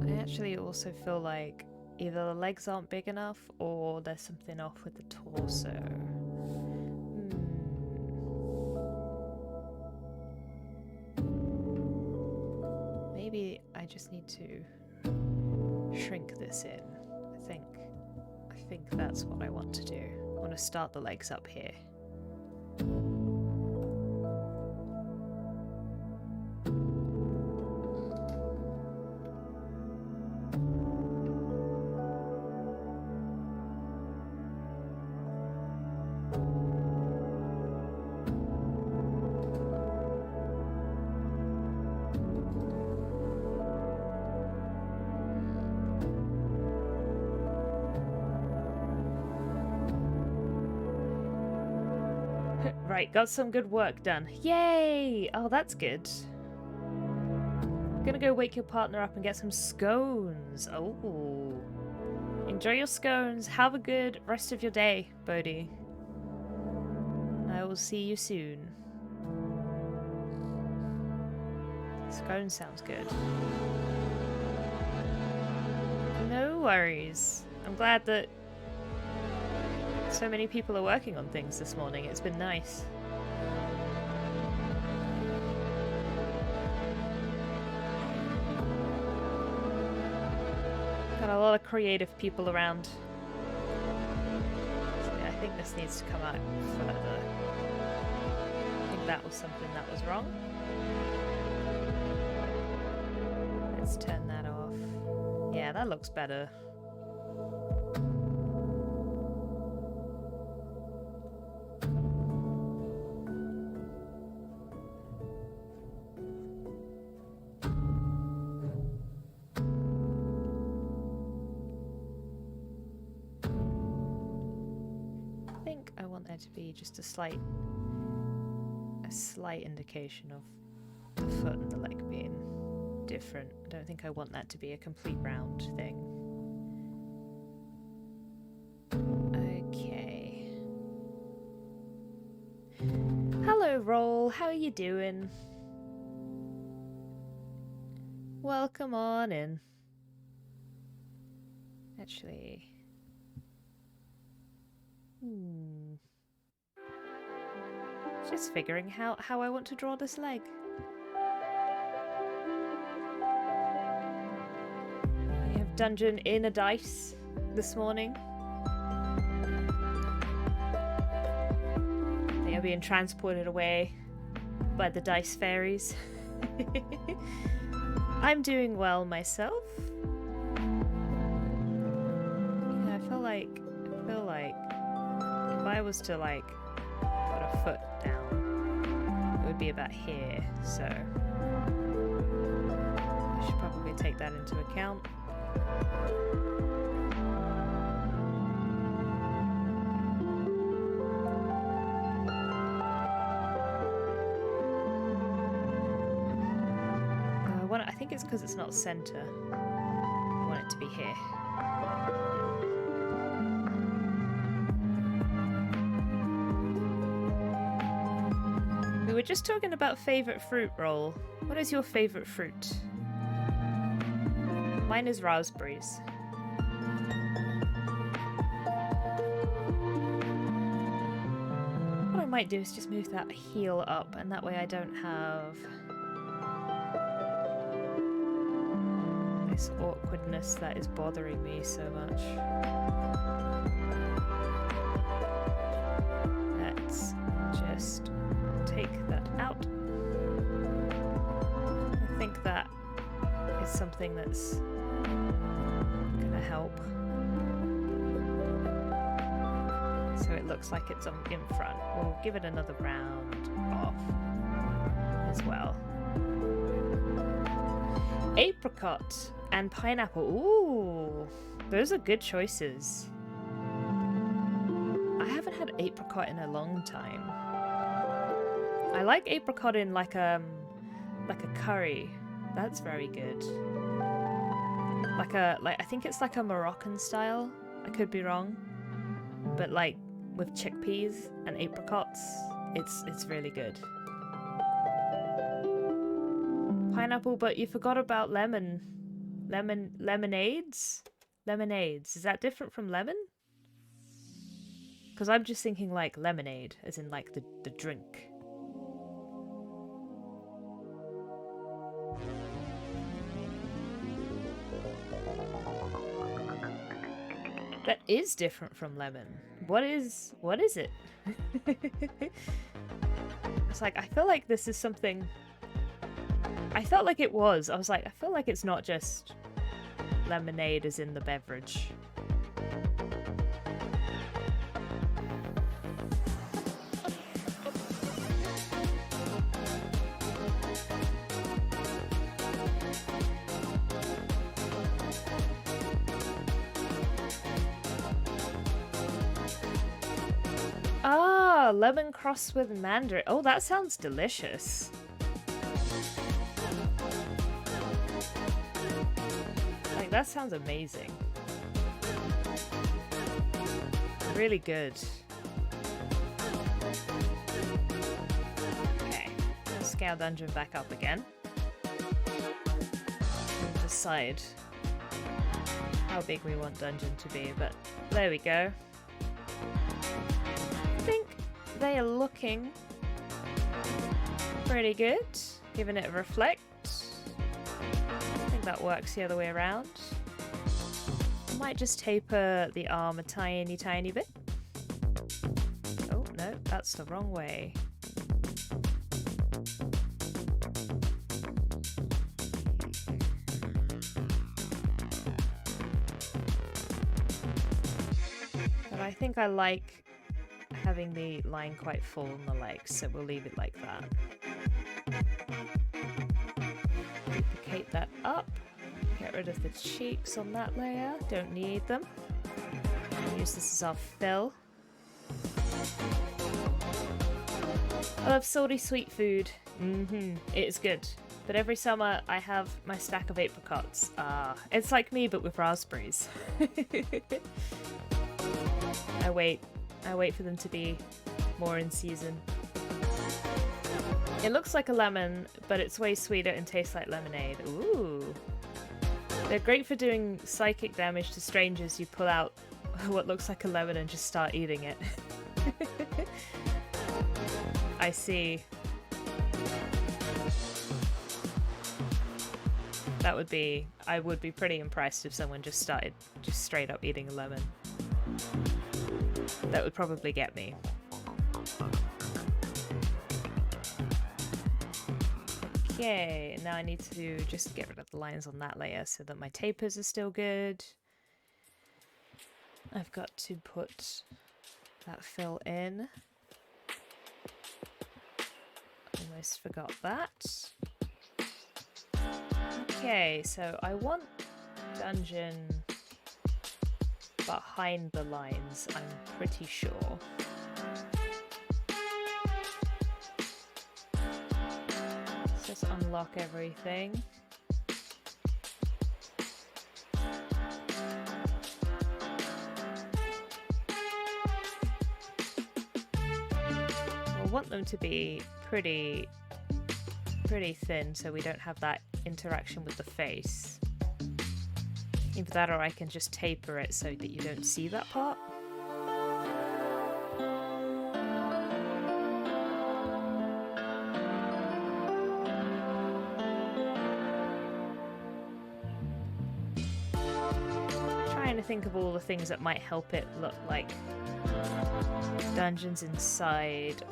I actually also feel like either the legs aren't big enough or there's something off with the torso. Maybe I just need to shrink this in. I think that's what I want to do. I want to start the legs up here. Right, got some good work done. Yay! Oh, that's good. Gonna go wake your partner up and get some scones. Oh. Enjoy your scones. Have a good rest of your day, Bodhi. I will see you soon. Scone sounds good. No worries. I'm glad that so many people are working on things this morning. It's been nice. Got a lot of creative people around. So yeah, I think this needs to come out further. I think that was something that was wrong. Let's turn that off. Yeah, that looks better. To be just a slight indication of the foot and the leg being different. I don't think I want that to be a complete round thing. Okay. Hello, Roll. How are you doing? Welcome on in. Actually. Just figuring how I want to draw this leg. We have dungeon in a dice this morning. They are being transported away by the dice fairies. I'm doing well myself. Yeah, I feel like if I was to like put a foot down, it would be about here, so I should probably take that into account. I think it's because it's not center. I want it to be here. We were just talking about favourite fruit, Roll. What is your favourite fruit? Mine is raspberries. What I might do is just move that heel up, and that way I don't have this awkwardness that is bothering me so much. Let's just take that out. I think that is something that's gonna help. So it looks like it's in front. We'll give it another round off as well. Apricot and pineapple. Ooh, those are good choices. I haven't had apricot in a long time. I like apricot in like a curry. That's very good. I think it's like a Moroccan style I could be wrong. But like with chickpeas and apricots, it's really good. Pineapple, but you forgot about lemonades? Lemonades. Is that different from lemon? Because I'm just thinking like lemonade, as in like the drink. That is different from lemon. What is it? It's like, I feel like this is something... I felt like it was. I was like, I feel like it's not just lemonade as in the beverage. Ah, lemon crossed with mandarin. Oh, that sounds delicious. Like, that sounds amazing. Really good. Okay, let's scale dungeon back up again. And decide how big we want dungeon to be, but there we go. I think they are looking pretty good. Giving it a reflect. I think that works the other way around. I might just taper the arm a tiny bit. Oh no, that's the wrong way. But I think I like having the line quite full on the legs, so we'll leave it like that. Duplicate that up. Get rid of the cheeks on that layer. Don't need them. Use this as our fill. I love salty sweet food. It's good. But every summer I have my stack of apricots. It's like me but with raspberries. I wait for them to be more in season. It looks like a lemon, but it's way sweeter and tastes like lemonade. Ooh. They're great for doing psychic damage to strangers. You pull out what looks like a lemon and just start eating it. I see. I would be pretty impressed if someone just started straight up eating a lemon. That would probably get me. Okay, now I need to just get rid of the lines on that layer so that my tapers are still good. I've got to put that fill in. Almost forgot that. Okay, so I want dungeon behind the lines, I'm pretty sure. Let's just unlock everything. I want them to be pretty thin so we don't have that interaction with the face. Either that or I can just taper it so that you don't see that part. Trying to think of all the things that might help it look like dungeons inside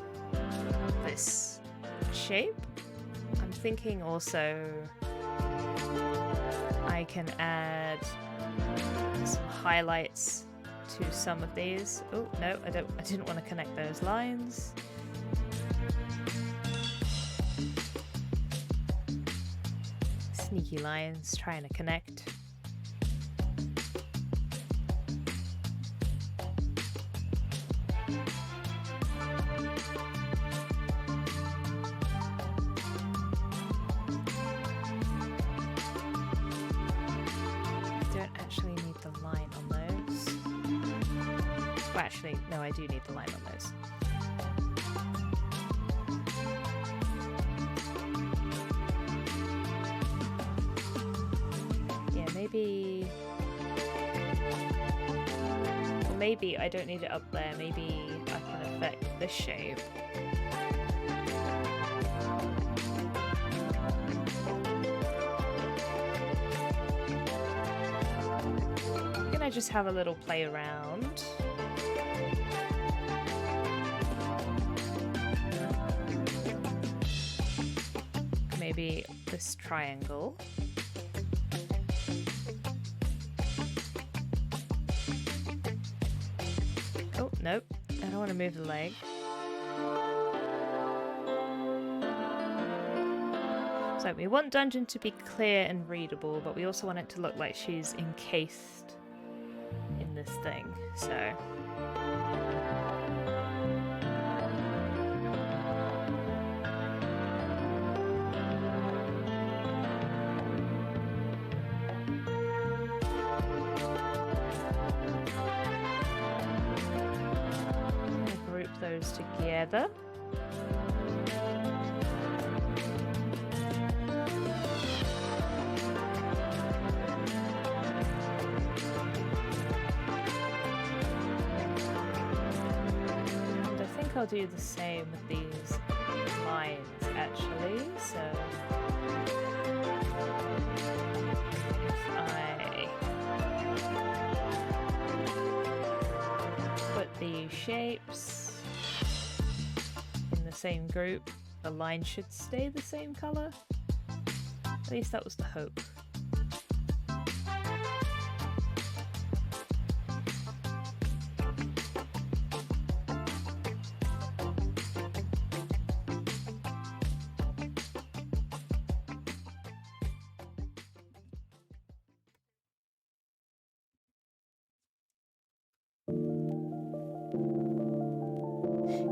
this shape. I'm thinking also I can add some highlights to some of these. Oh no, I didn't want to connect those lines. Sneaky lines trying to connect. Don't actually need the line on those. Well, actually, no, I do need the line on those. Yeah, maybe... Or maybe I don't need it up there. Maybe I can affect this shape. I just have a little play around. Maybe this triangle. Oh, nope. I don't want to move the leg. So we want Dungeon to be clear and readable, but we also want it to look like she's encased in this thing, so... I'm gonna group those together. I'll do the same with these lines actually, so if I put these shapes in the same group, the line should stay the same color. At least that was the hope.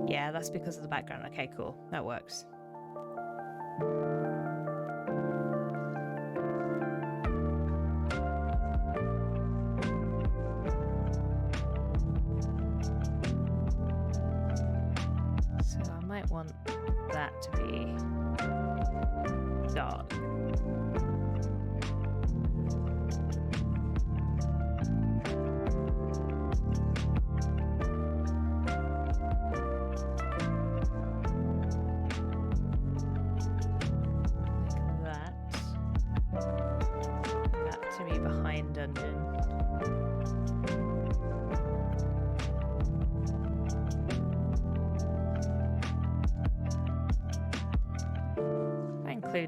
Yeah, that's because of the background. Okay, cool. That works. So I might want that to be dark.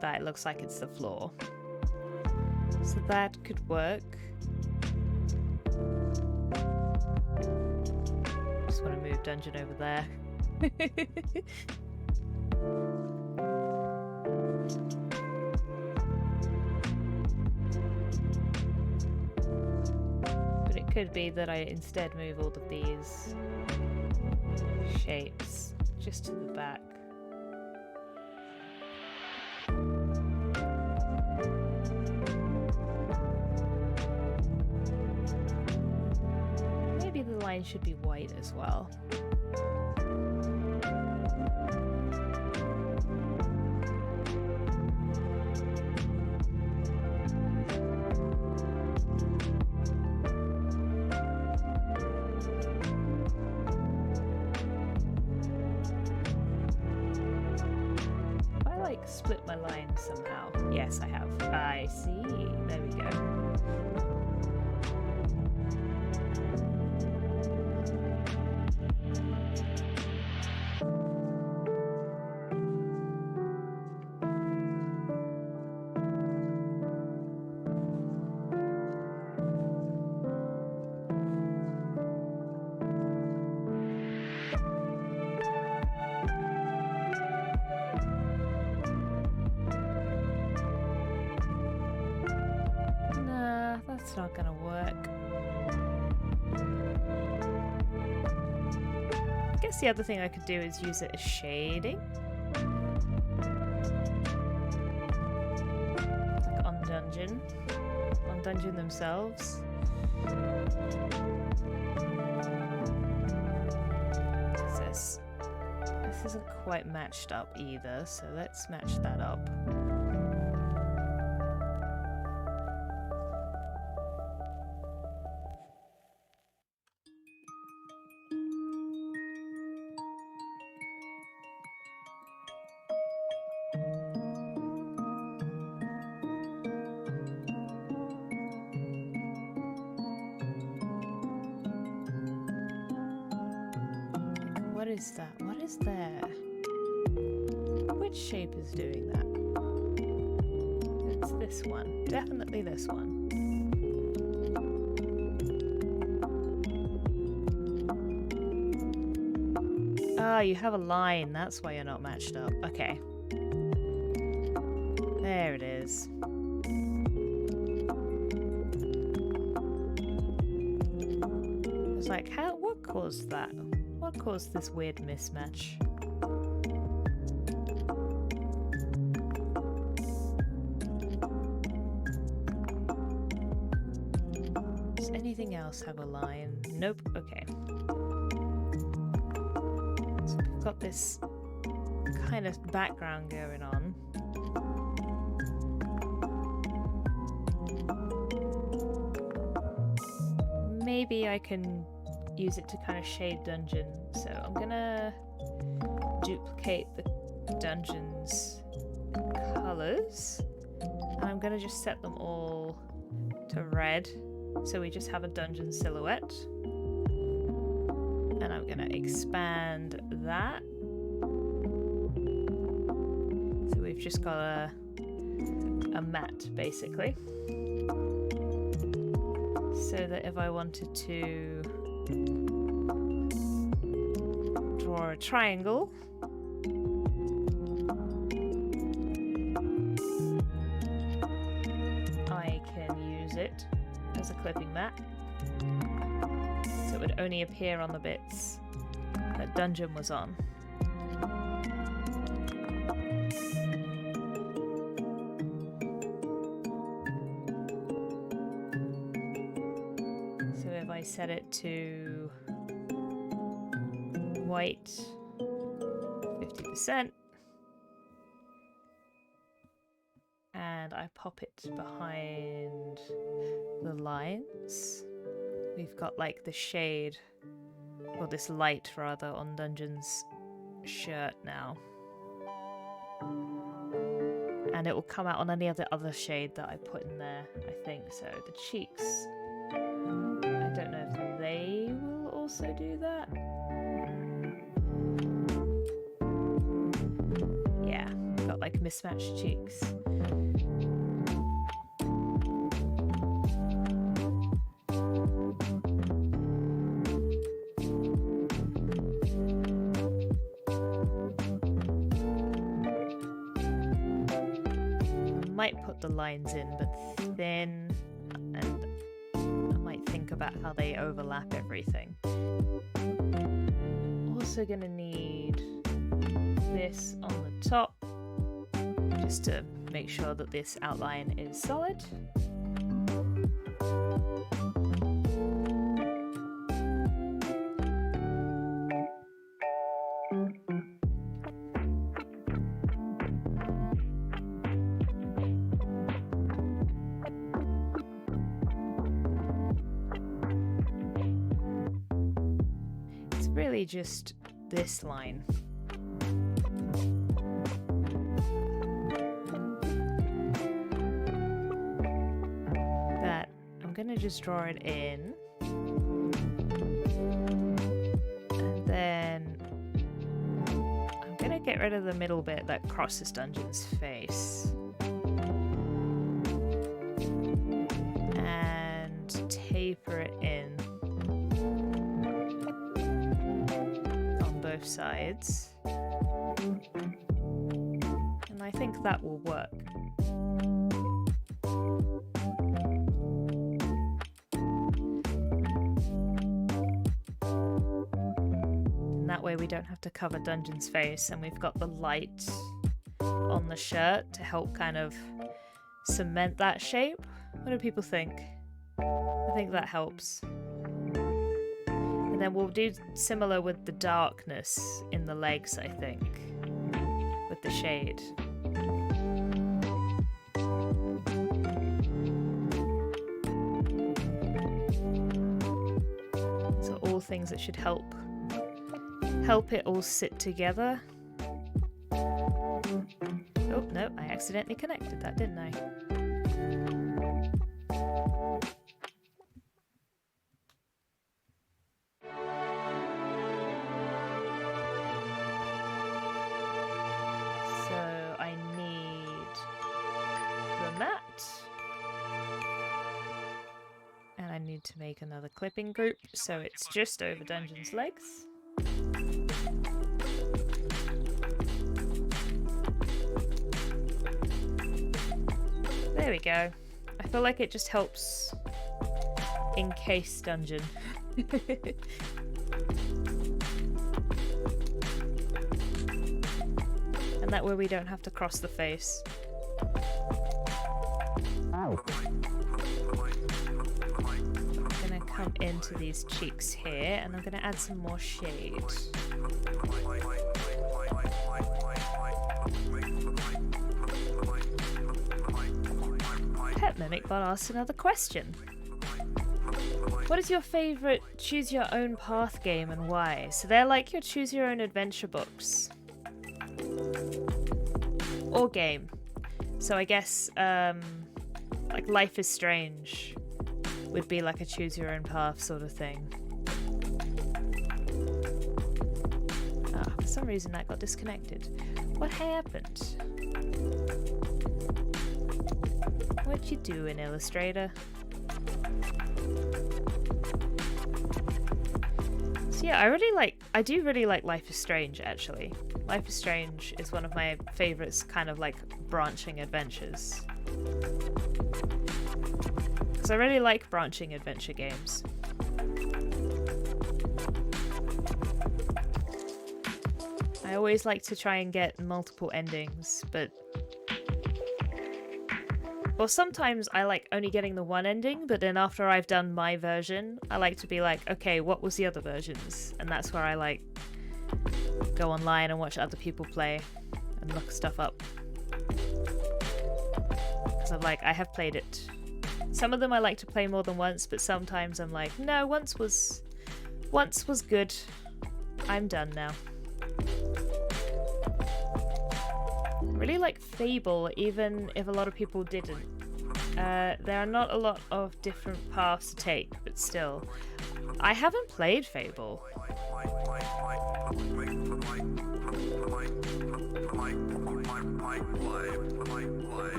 That it looks like it's the floor, so that could work. Just want to move Dungeon over there. But it could be that I instead move all of these shapes just to the back. Should be white as well. I like split my lines somehow. Yes, I have. I see. There we go. It's not gonna work. I guess the other thing I could do is use it as shading. Like on Dungeon themselves. This isn't quite matched up either, so let's match that up. What is that? What is there? Which shape is doing that? It's this one. Definitely this one. Ah, you have a line. That's why you're not matched up. Okay. There it is. It's like, what caused that? What caused this weird mismatch? Does anything else have a line? Nope. Okay. So we've got this kind of background going on. Maybe I can use it to kind of shade dungeon. So I'm gonna duplicate the dungeon's colors and I'm gonna just set them all to red so we just have a dungeon silhouette. And I'm gonna expand that. So we've just got a mat basically. So that if I wanted to draw a triangle, I can use it as a clipping mat. So it would only appear on the bits that dungeon was on. Set it to white 50% and I pop it behind the lines. We've got like the shade, or this light rather, on Dungeon's shirt now, and it will come out on any of the other shade that I put in there, I think. So the cheeks, I don't know if they will also do that. Yeah, got like mismatched cheeks. I might put the lines in, but thin, and think about how they overlap everything. Also gonna need this on the top just to make sure that this outline is solid. Really just this line. That I'm gonna just draw it in, and then I'm gonna get rid of the middle bit that crosses Dungeon's face and taper it in sides, and I think that will work. And that way we don't have to cover Dungeon's face, and we've got the light on the shirt to help kind of cement that shape. What do people think? I think that helps. And then we'll do similar with the darkness in the legs, I think, with the shade. So all things that should help it all sit together. Oh, no, I accidentally connected that, didn't I? So I need the mat. And I need to make another clipping group, so it's just over Dungeon's legs. There we go. I feel like it just helps encase Dungeon. And that way we don't have to cross the face. I'm gonna come into these cheeks here, and I'm gonna add some more shade. Pet Mimic Bot asked another question. What is your favourite choose your own path game and why? So they're like your choose your own adventure books. Or game. So I guess like Life is Strange would be like a choose your own path sort of thing. Ah, for some reason that got disconnected. What happened? What'd you do in Illustrator? So yeah, I do really like Life is Strange actually. Life is Strange is one of my favorites, kind of like branching adventures. Because I really like branching adventure games. I always like to try and get multiple endings, but... Well, sometimes I like only getting the one ending, but then after I've done my version, I like to be like, okay, what was the other versions? And that's where I like go online and watch other people play and look stuff up. Because I'm like, I have played it. Some of them I like to play more than once, but sometimes I'm like, no, once was good. I'm done now. I really like Fable, even if a lot of people didn't. There are not a lot of different paths to take, but still. I haven't played Fable.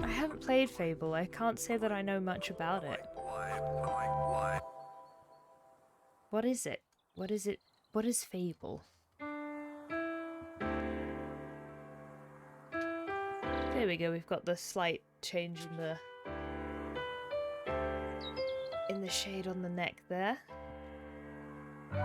I haven't played Fable. I can't say that I know much about it. What is it? What is it? What is Fable? There we go, we've got the slight change in the shade on the neck there. I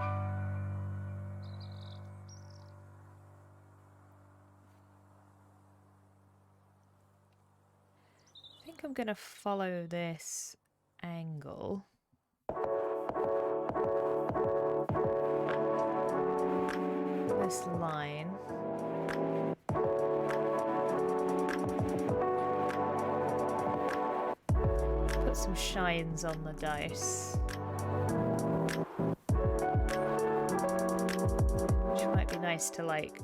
think I'm gonna follow this angle. This line. Put some shines on the dice. Which might be nice to like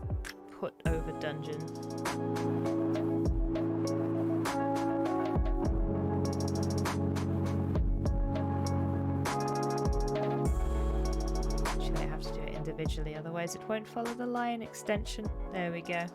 put over Dungeon. Actually, I have to do it individually, otherwise it won't follow the line extension. There we go.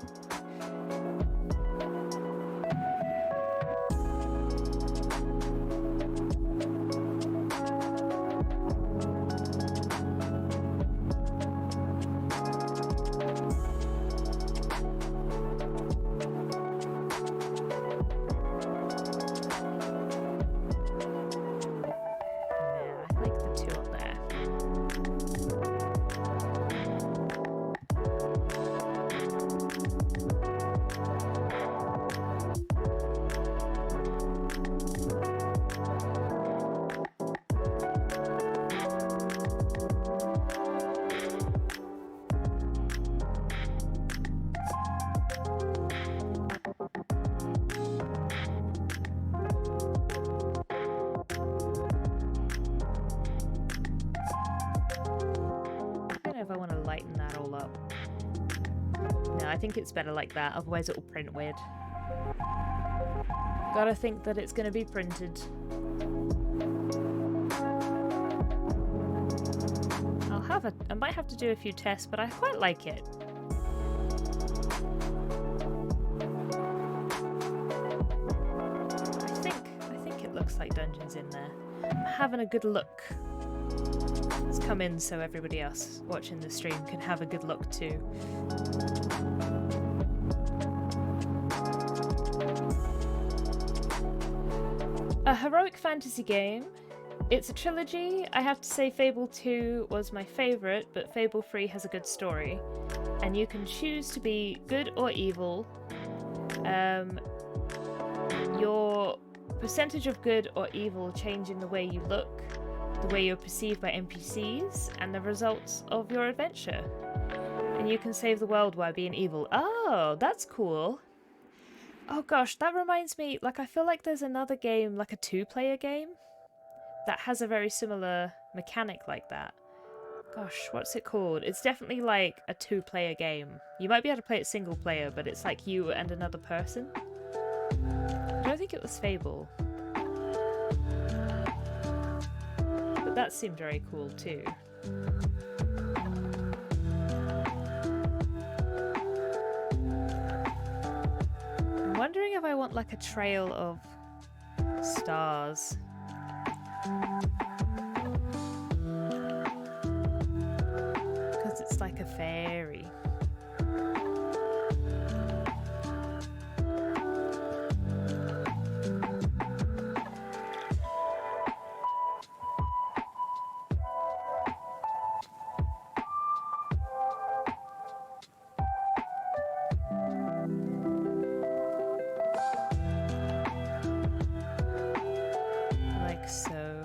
I think it's better like that, otherwise it'll print weird. Gotta think that it's gonna be printed. I might have to do a few tests, but I quite like it. I think it looks like dungeons in there. I'm having a good look. Let's come in so everybody else watching the stream can have a good look too. A heroic fantasy game. It's a trilogy. I have to say Fable 2 was my favourite, but Fable 3 has a good story. And you can choose to be good or evil. Your percentage of good or evil change in the way you look, the way you're perceived by NPCs, and the results of your adventure. And you can save the world while being evil. Oh, that's cool. Oh gosh, that reminds me, like I feel like there's another game, like a 2-player game, that has a very similar mechanic like that. Gosh, what's it called? It's definitely like a 2-player game. You might be able to play it single player, but it's like you and another person. I don't think it was Fable. But that seemed very cool too. I'm wondering if I want like a trail of stars. Because it's like a fairy. Like so.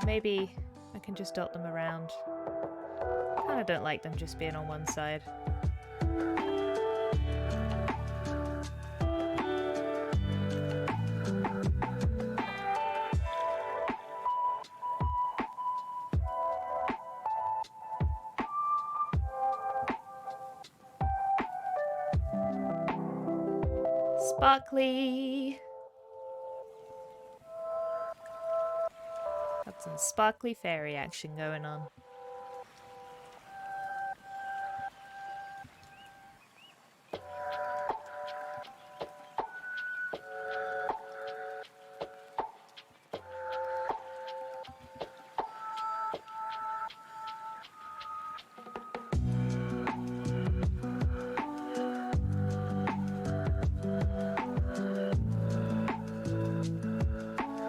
Maybe I can just dot them around. I kinda don't like them just being on one side. Sparkly! Got some sparkly fairy action going on.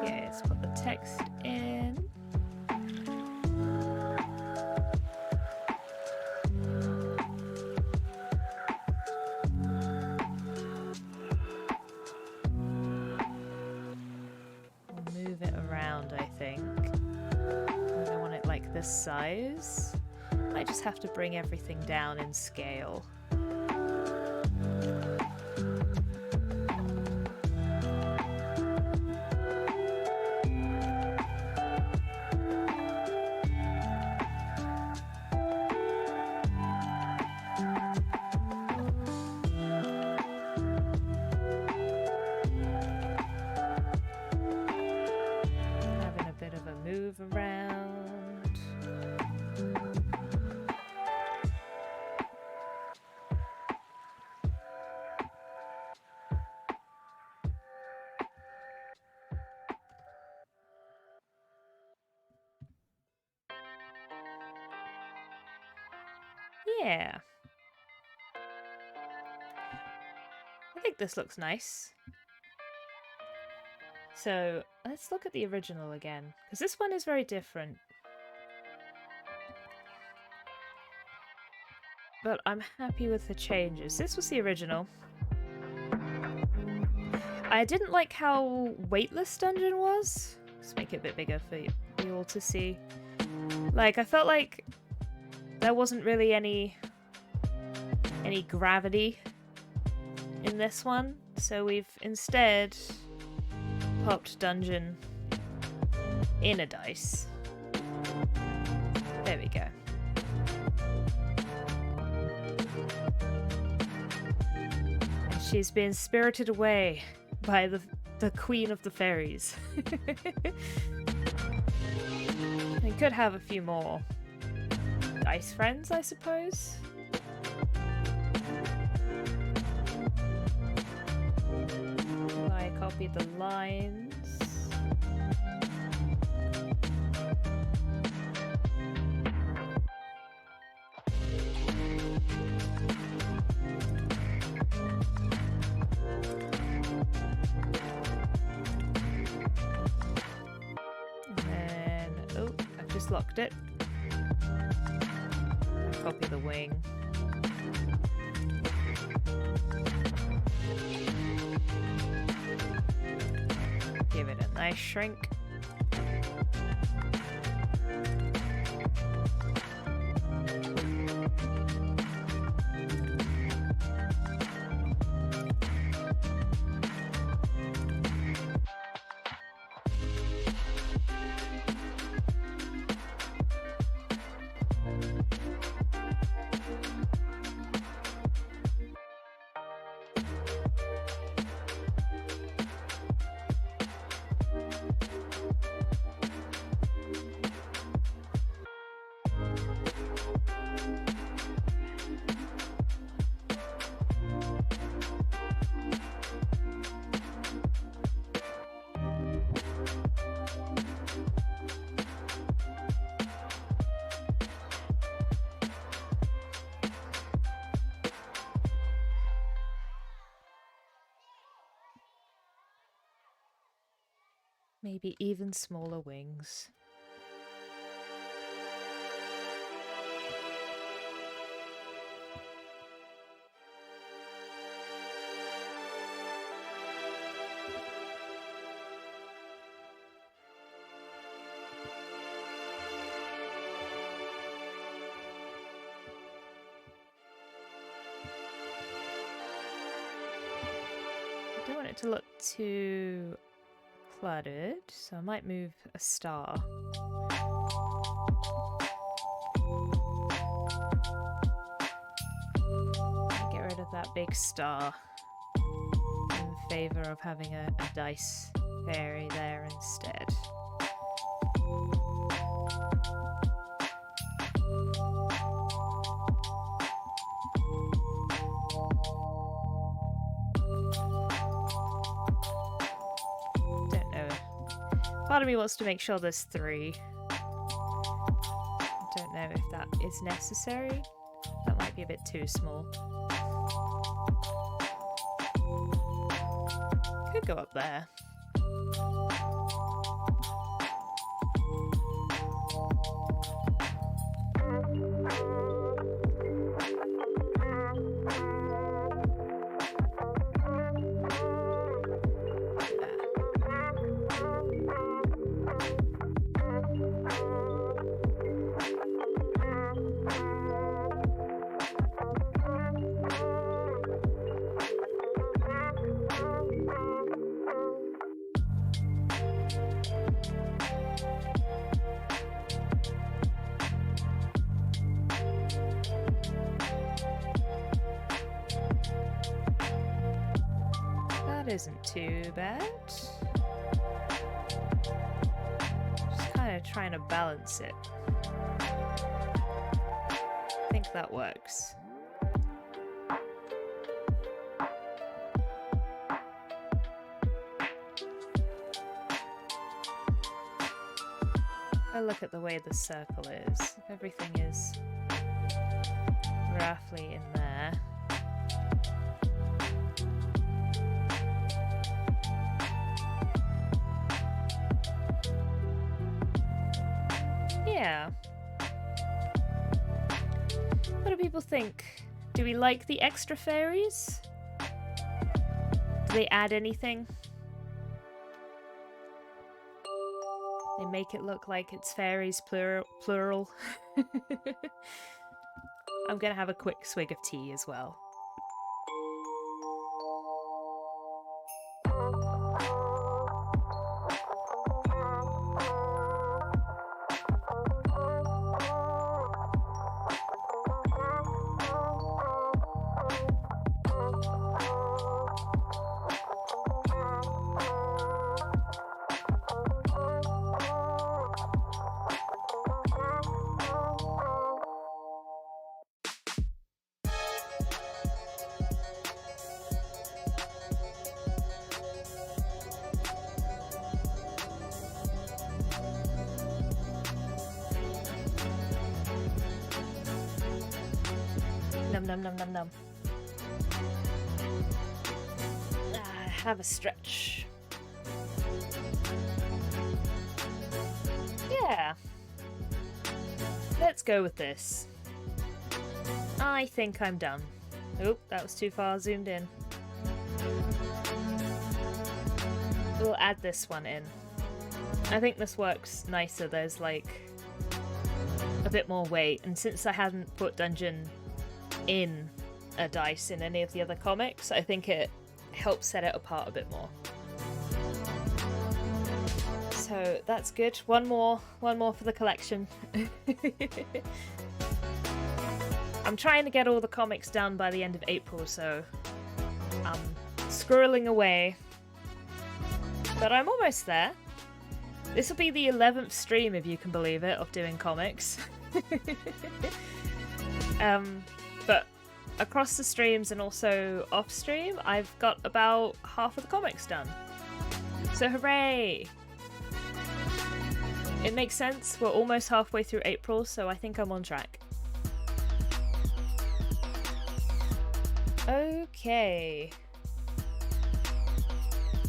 Okay, let's put the text in. We'll move it around, I think. I want it like this size. I just have to bring everything down in scale. Having a bit of a move around. Yeah. I think this looks nice. So let's look at the original again, because this one is very different. But I'm happy with the changes. This was the original. I didn't like how weightless dungeon was. Let's make it a bit bigger for you all to see. Like, I felt like there wasn't really any gravity in this one, so we've instead popped dungeon in a dice. There we go. And she's been spirited away by the queen of the fairies. We could have a few more dice friends, I suppose. I copy the lines. Locked it. Copy the wing. Give it a nice shrink. Maybe even smaller wings. I don't want it to look too cluttered, so I might move a star. Get rid of that big star in favor of having a dice fairy there instead. Part of me wants to make sure there's 3. I don't know if that is necessary. That might be a bit too small. Could go up there. Isn't too bad. Just kind of trying to balance it. I think that works. I look at the way the circle is. If everything is roughly in there. Yeah. What do people think? Do we like the extra fairies? Do they add anything? They make it look like it's fairies plural. I'm gonna have a quick swig of tea as well. Num num num num num. Have a stretch. Yeah. Let's go with this. I think I'm done. Oop, that was too far zoomed in. We'll add this one in. I think this works nicer. There's like a bit more weight, and since I hadn't put dungeon in a dice in any of the other comics, I think it helps set it apart a bit more. So that's good. One more for the collection. I'm trying to get all the comics done by the end of April, so I'm squirreling away. But I'm almost there. This will be the 11th stream, if you can believe it, of doing comics. But across the streams and also off stream, I've got about half of the comics done. So hooray! It makes sense. We're almost halfway through April, so I think I'm on track. Okay.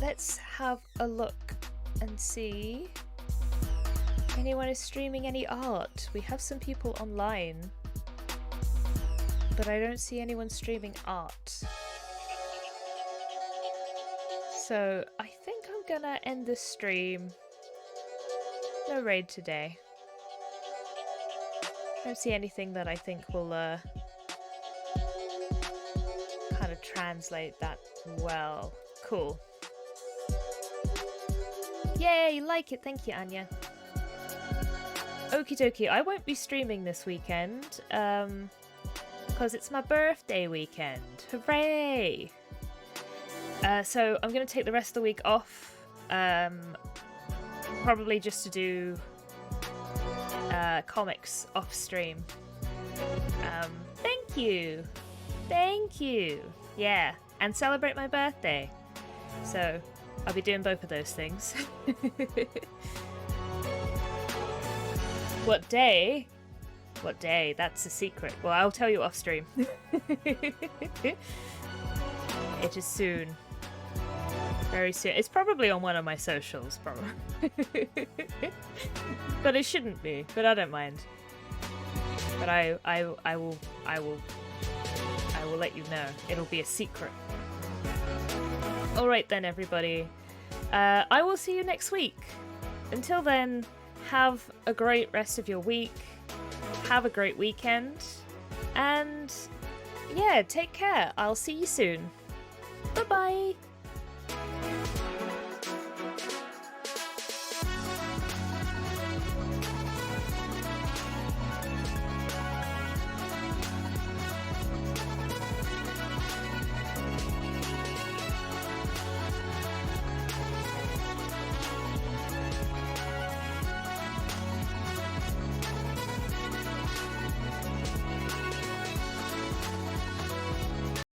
Let's have a look and see. Anyone is streaming any art? We have some people online, but I don't see anyone streaming art. So I think I'm gonna end this stream. No raid today. I don't see anything that I think will kind of translate that well. Cool. Yay, you like it. Thank you, Anya. Okie dokie. I won't be streaming this weekend because it's my birthday weekend. Hooray! So I'm going to take the rest of the week off. Probably just to do comics off stream. Thank you. Thank you. Yeah, and celebrate my birthday. So I'll be doing both of those things. What day? What day? That's a secret. Well, I'll tell you off stream. It is soon. Very soon. It's probably on one of my socials, probably. But it shouldn't be. But I don't mind. But I will let you know. It'll be a secret. All right then, everybody. I will see you next week. Until then, have a great rest of your week. Have a great weekend. And yeah, take care. I'll see you soon. Bye-bye.